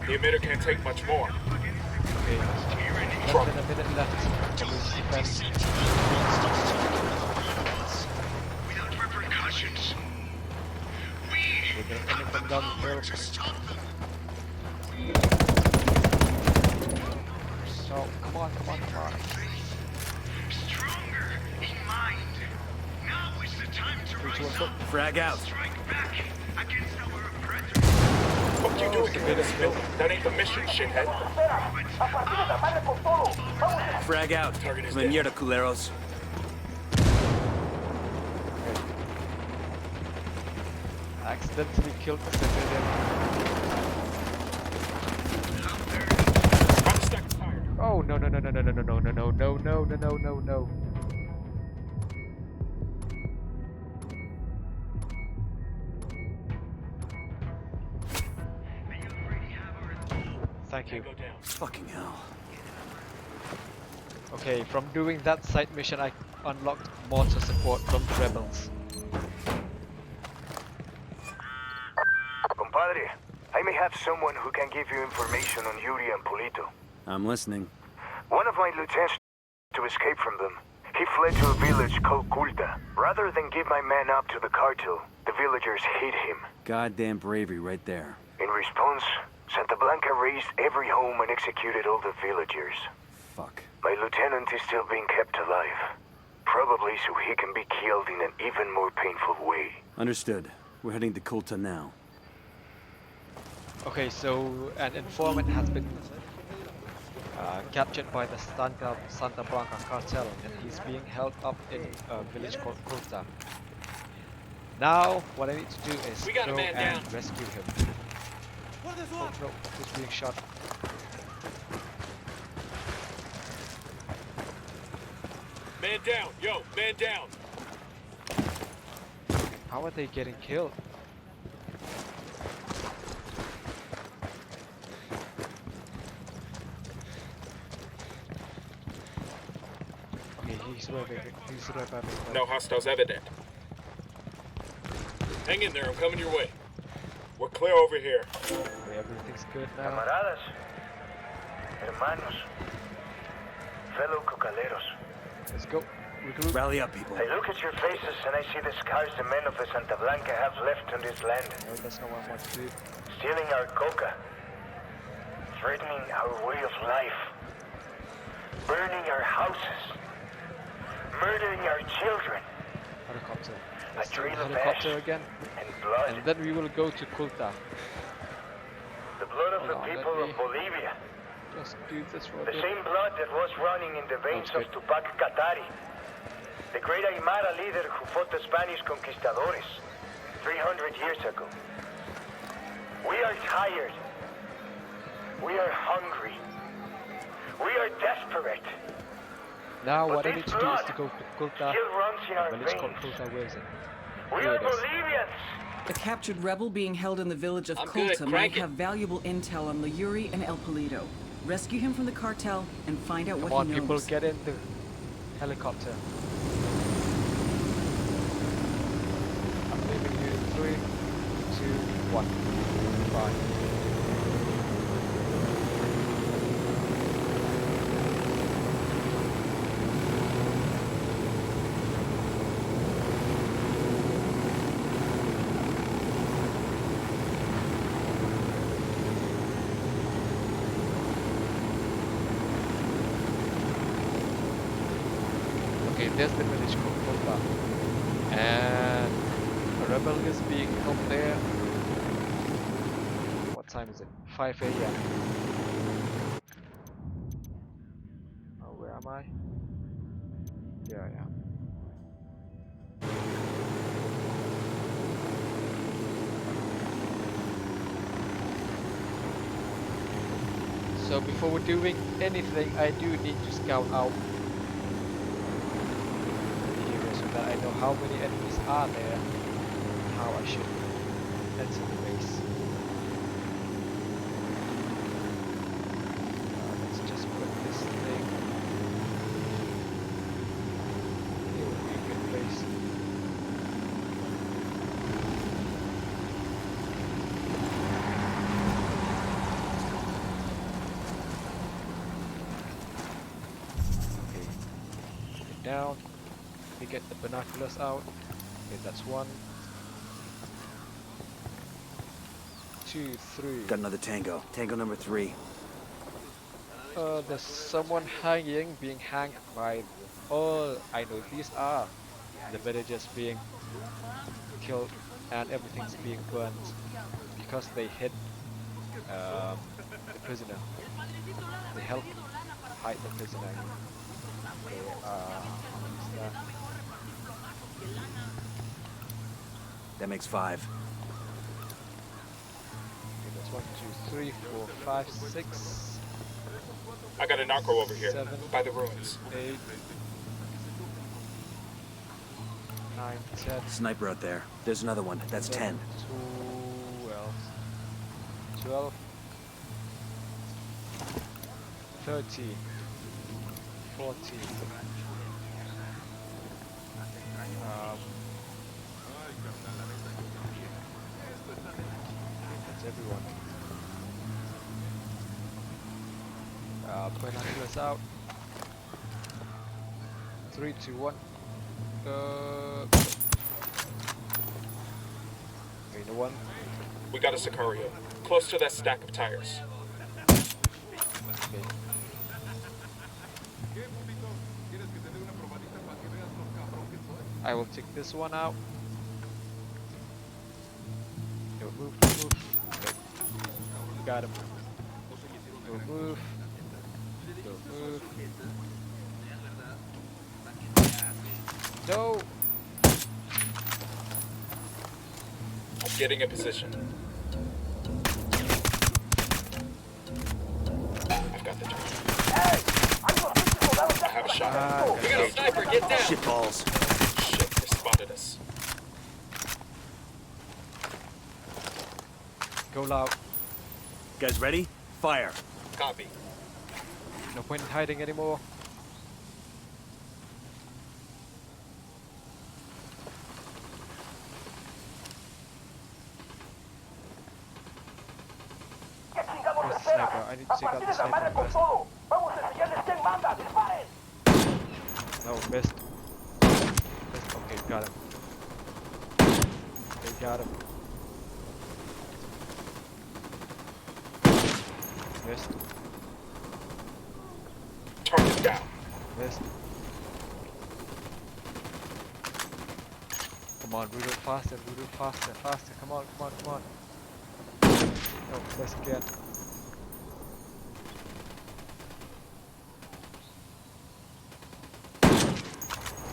The emitter can't take much more. Okay. Less than a minute left. Without repercussions. They're coming from down the hill. So, come on. Stronger in mind. Now is the time to rise up. Frag out. Strike back against our oppressors. What you doing in this building? That ain't the mission, shithead. Frag out. Mierda, culeros. Accidentally killed the civilian. Oh no. Thank you. Fucking hell. Okay, from doing that side mission I unlocked mortar support from the rebels. Compadre, I may have someone who can give you information on Yuri and Polito. I'm listening. One of my lieutenants to escape from them. He fled to a village called Culta. Rather than give my man up to the cartel, the villagers hid him. Goddamn bravery right there. In response, Santa Blanca razed every home and executed all the villagers. Fuck. My lieutenant is still being kept alive. Probably so he can be killed in an even more painful way. Understood. We're heading to Culta now. Okay, so an informant has been captured by the Santa Blanca cartel, and he's being held up in a village called Culta. Now, what I need to do is go and rescue him. Oh no, he's being shot. Man down, yo, man down. How are they getting killed? Okay, he's reviving. No hostiles evident. Hang in there, I'm coming your way. We're clear over here. Okay, everything's good now. Camaradas, hermanos, fellow cocaleros. Let's go. Regroup. Rally up, people. I look at your faces and I see the scars the men of the Santa Blanca have left on this land. No, that's not what I want to do. Stealing our coca. Threatening our way of life. Burning our houses. Murdering our children. Helicopter. A Let's do trail the of helicopter ash again. and blood. And then we will go to Kulta. The blood of the Hold on, people let of me Bolivia. just do this for a The bit. same blood that was running in the veins of Tupac Katari. The great Aymara leader who fought the Spanish conquistadores 300 years ago. We are tired. We are hungry. We are desperate. Now But what I this need to do is to go to Kulta. still runs in our Well, it's called veins. Kulta. Where is it? We Here are it is. Bolivians. A captured rebel being held in the village of I'm good, Kulta might crank it. have valuable intel on Layuri and El Polito. Rescue him from the cartel and find out Come what on, he knows. people, get in the helicopter. I'm leaving you in 3, 2, 1. Bye. Okay, there's the village called Kulta. And a rebel is being held there. What time is it? 5 a.m. Oh, where am I? Here I am. So before we're doing anything, I do need to scout out so that I know how many enemies are there and how I should enter the base. Let's just put this thing here would be a good place. Okay, put it down. We get the binoculars out. Okay, that's 1, 2, 3. Got another tango. Tango number 3. There's someone hanging, being hanged by. Oh, I know these are the villagers being killed and everything's being burned because they hid the prisoner. They helped hide the prisoner. They what's that? That makes 5. Okay, that's 1, 2, 3, 4, 5, 6. I got a narco over here, 7, by the ruins. 8, 9, 10. Sniper out there. There's another one. That's 10. 12, 13, 14. That's everyone. Binoculars out. 3, 2, 1. Okay, no one. We got a Sicario, close to that stack of tires. Okay. I will take this one out. Don't move, don't move. Okay. Got him. Don't move. Don't move. No! I'm getting a position. I've got the target. I have a shot. We got a sniper, get down! Shit balls. Shit, they spotted us. Go loud. Guys ready? Fire. Copy. No point in hiding anymore. There's a sniper I need to take out the sniper first. No, missed. Okay, got him. Okay, got him. Missed. Target down. Missed. Come on, root it faster, faster. Come on. No, missed again.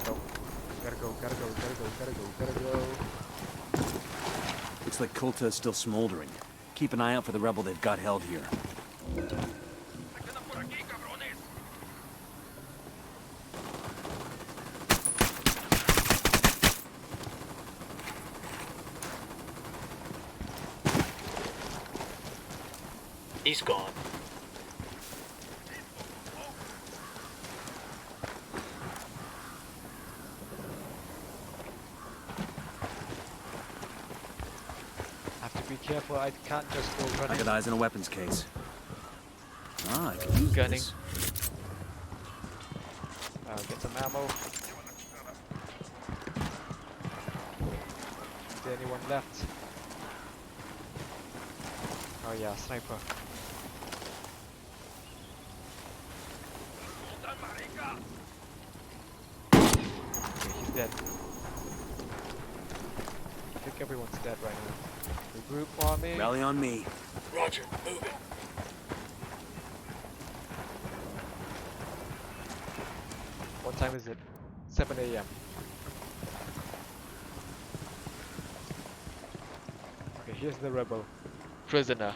No. Gotta go. Looks like Kulta is still smoldering. Keep an eye out for the rebel they've got held here. He's gone. Have to be careful, I can't just go running. I got eyes on a weapons case. Ah, I can use Gunning. this. Get some ammo. Is there anyone left? Oh yeah, sniper. Okay, he's dead. I think everyone's dead right now. Regroup on me. Rally on me. Roger, move it. What time is it? 7 AM. Okay, here's the rebel. Prisoner.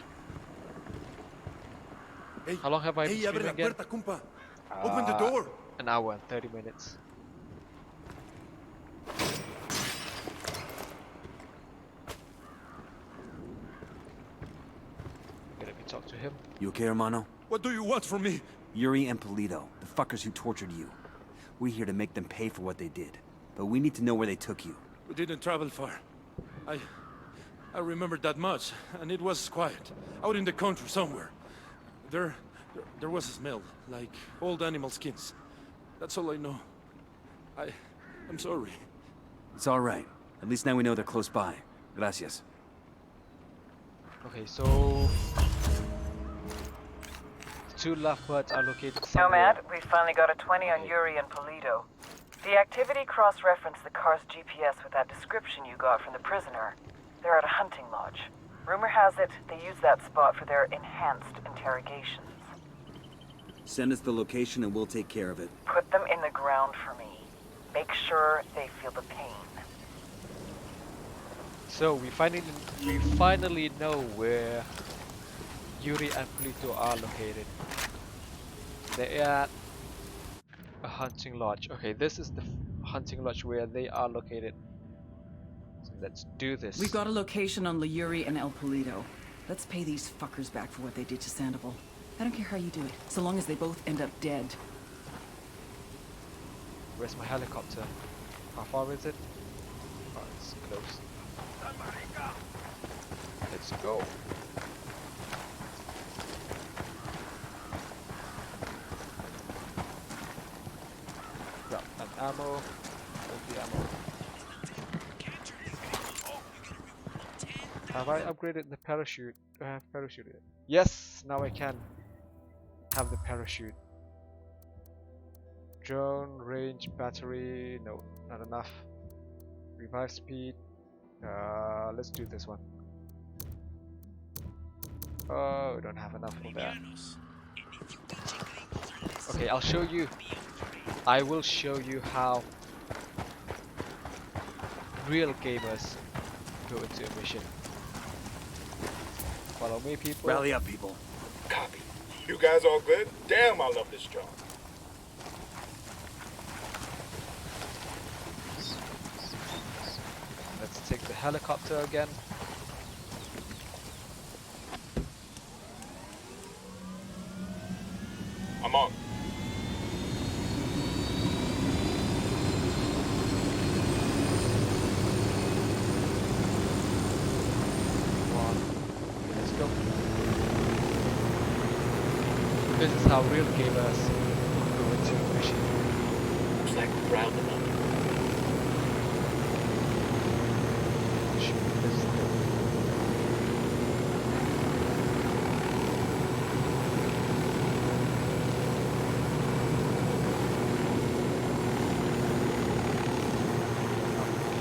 Hey, how long have I been streaming again? Puerta, compa. Open the door. An hour and 30 minutes. Okay, let me talk to him. You okay, hermano? What do you want from me? Yuri and Polito, the fuckers who tortured you. We're here to make them pay for what they did. But we need to know where they took you. We didn't travel far. I remember that much, and it was quiet. Out in the country somewhere. There was a smell, like old animal skins. That's all I know. I'm sorry. It's all right. At least now we know they're close by. Gracias. Okay, so 2 lovebirds are located somewhere. Nomad, we finally got a 20 on Yuri and Polito. The activity cross-referenced the car's GPS with that description you got from the prisoner. They're at a hunting lodge. Rumor has it they use that spot for their enhanced interrogations. Send us the location and we'll take care of it. Put them in the ground for me. Make sure they feel the pain. So we finally know where Yuri and Polito are located. They are at a hunting lodge. Okay, this is the hunting lodge where they are located. So let's do this. We've got a location on Yuri and El Polito. Let's pay these fuckers back for what they did to Sandoval. I don't care how you do it, so long as they both end up dead. Where's my helicopter? How far is it? Oh, it's close. Let's go. Grab an ammo. Where's the ammo? Have I upgraded the parachute? Do I have parachute yet? Yes! Now I can have the parachute. Drone, range, battery, no, not enough. Revive speed, let's do this one. Oh, we don't have enough of that. Okay, I'll show you. I will show you how real gamers go into a mission. Follow me, people. Rally up, people. Copy. You guys all good? Damn, I love this job. Let's take the helicopter again. I'm on. Let's go. This is how real gamers go into a mission. Looks like we're proud of them.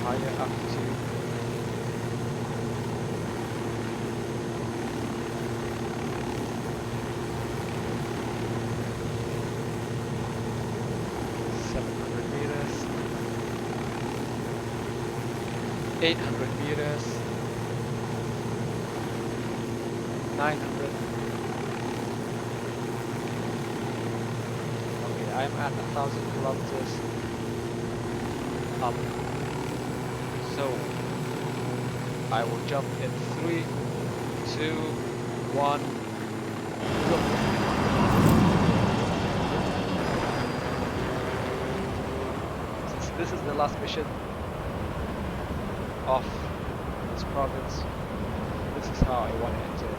Higher altitude. meters, 800 meters, 900. Okay, I'm at 1,000 kilometers up. So I will jump in 3, 2, 1, go. Since this is the last mission of this province, this is how I want to enter it.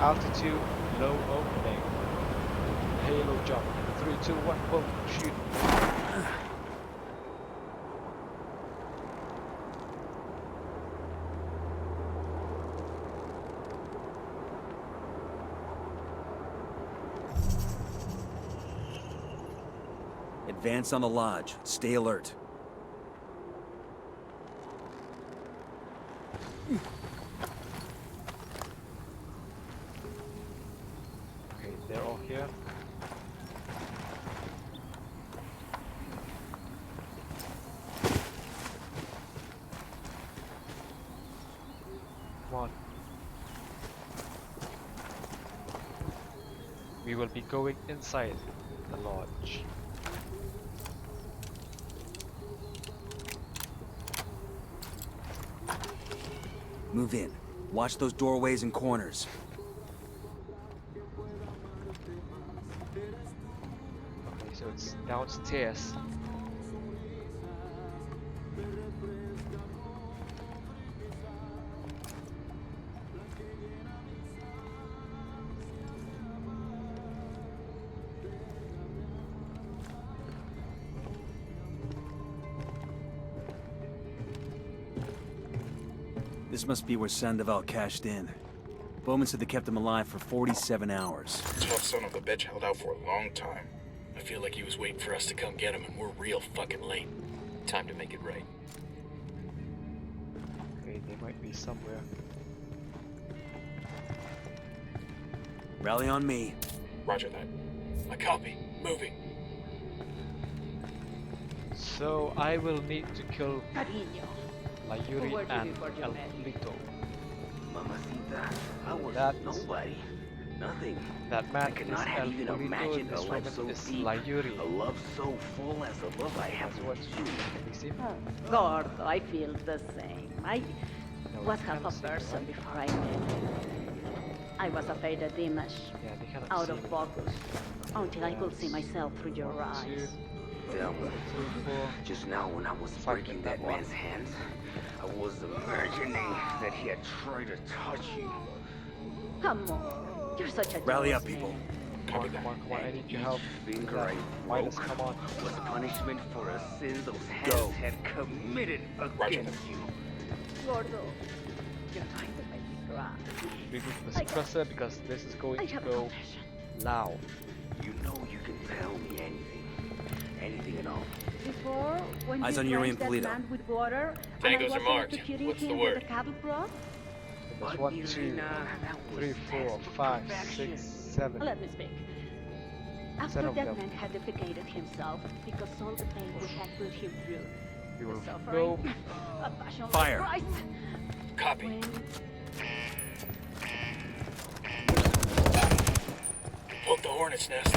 Altitude, low opening, halo jump, 3, 2, 1, boom, shoot. Advance on the lodge, stay alert. They're all here. Come on. We will be going inside the lodge. Move in. Watch those doorways and corners. So it's downstairs. This must be where Sandoval cashed in. Bowman said they kept him alive for 47 hours. Tough son of a bitch held out for a long time. I feel like he was waiting for us to come get him, and we're real fucking late. Time to make it right. Okay, they might be somewhere. Rally on me. Roger that. I copy. Moving. So I will need to kill Layuri and El Polito. Mamacita, I was nobody. Nothing. That man I could not have even imagined a love so deep, Layuri. a love so full as the love I have with you. God, I feel the same. I was half a person before I met you. I was a faded image, out of focus, until I could see myself through your eyes. Delma, just now when I was breaking that man's hands, I was imagining that he had tried to touch you. Come on. You're such a rally up, people. Come on, I need your help. Finger I Midas, come on. Was punishment for a sin those hands had committed against you. Gordo, you're trying to make me cry. Reboot the suppressor because this is going to go loud. You know you can tell me anything. Anything at all. Before, when Eyes you on Yuri drank and that Polito. land with water, Tangos and I are marked. was executing What's the him word? with a cattle prod? There's 1, 2, 3, 4, 5, 6, 7. Let me speak. After Seven of that them. man had defecated himself because all the pain we had put him through. We will the suffering, go. a passion Fire. like Christ. Copy. Poke the hornet's nest.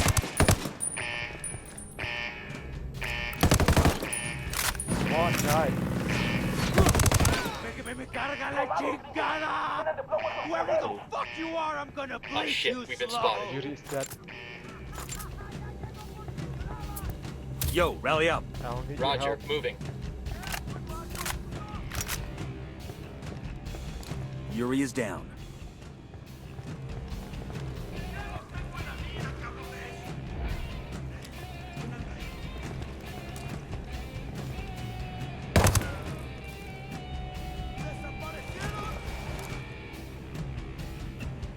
on, die. Whoever the fuck you are, I'm gonna bleach Oh shit, you we've been slow. spotted. Yuri is dead. Yo, rally up. I'll need your Roger, help. moving. Yuri is down.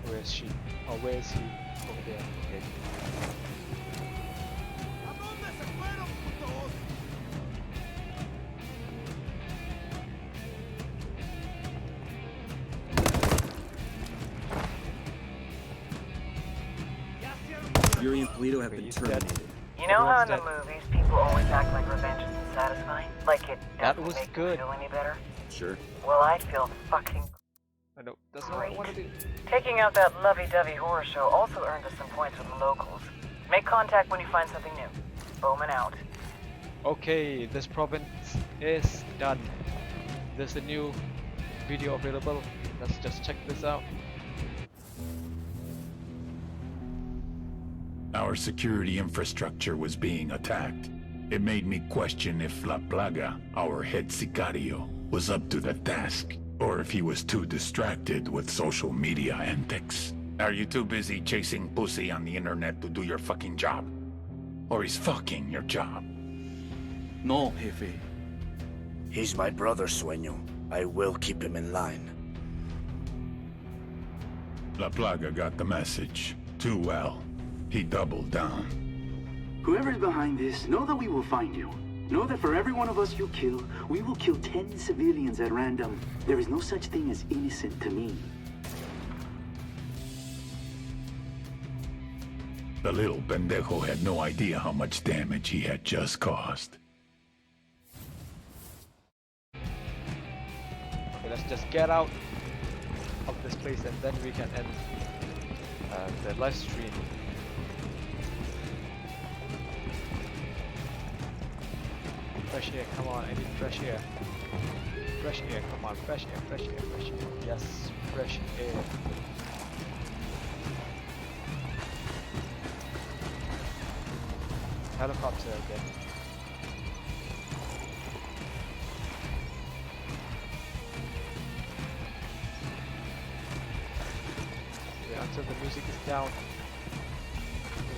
Where is she? Oh, where is he? Over there. Okay. Yuri and Polito have been He's terminated. dead. You know how in Everyone's the movies people always act like revenge isn't satisfying? Like it That doesn't was make good. you feel any better? Sure. Well, I feel fucking I know. That's not what I want to do. Taking out that lovey-dovey horror show also earned us some points with the locals. Make contact when you find something new. Bowman out. Okay, this province is done. There's a new video available. Let's just check this out. Our security infrastructure was being attacked. It made me question if La Plaga, our head sicario, was up to the task, or if he was too distracted with social media antics. Are you too busy chasing pussy on the internet to do your fucking job? Or is fucking your job? No, Jefe. He's my brother, Sueño. I will keep him in line. La Plaga got the message. Too well. He doubled down. Whoever's behind this, know that we will find you. Know that for every one of us you kill, we will kill 10 civilians at random. There is no such thing as innocent to me. The little pendejo had no idea how much damage he had just caused. Okay, let's just get out of this place and then we can end the live stream. Fresh air, come on, I need fresh air. Fresh air, come on, fresh air, fresh air, fresh air. Yes, fresh air. Helicopter again. Yeah, until the music is down,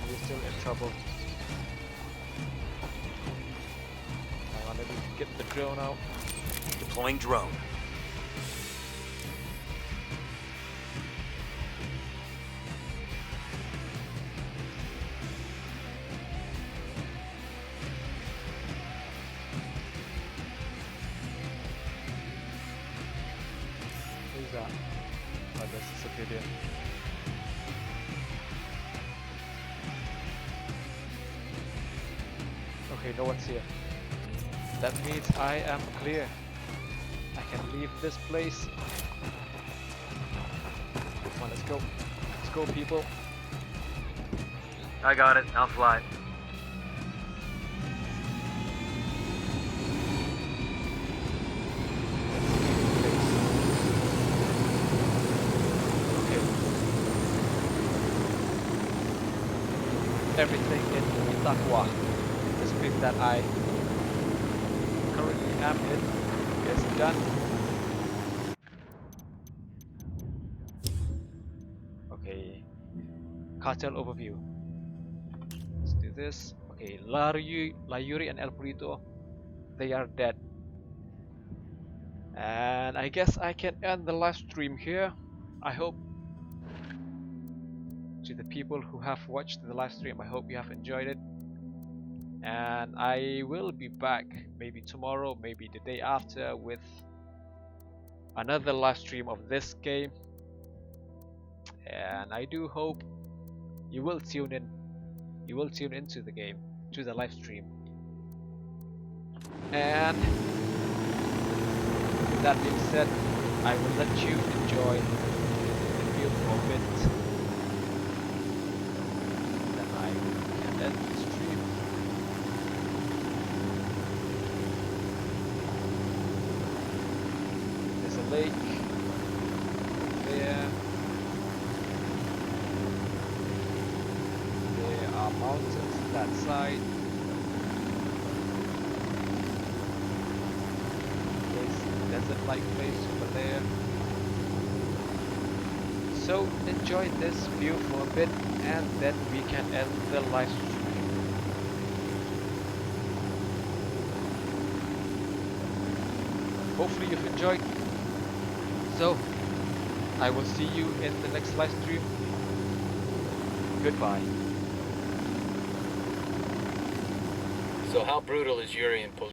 we're still in trouble. Hang on, let me get the drone out. Deploying drone. Who's that? Oh, that's a civilian. Okay, no one's here. That means I am clear. I can leave this place. Come on, let's go. Let's go, people. I got it. I'll fly. Everything in Itaqua, the street that I currently am in, is done. Okay, cartel overview. Let's do this. Okay, Layuri and El Burrito, they are dead. And I guess I can end the live stream here. I hope to the people who have watched the live stream, I hope you have enjoyed it, and I will be back maybe tomorrow, maybe the day after, with another live stream of this game, and I do hope you will tune into the game, to the live stream. And with that being said, I will let you enjoy the feel of it. End the stream. that side. Desert-like place over there. So enjoy this view for a bit, and then we can end the live stream. Hopefully you've enjoyed. So I will see you in the next live stream. Goodbye. So how brutal is Yuri and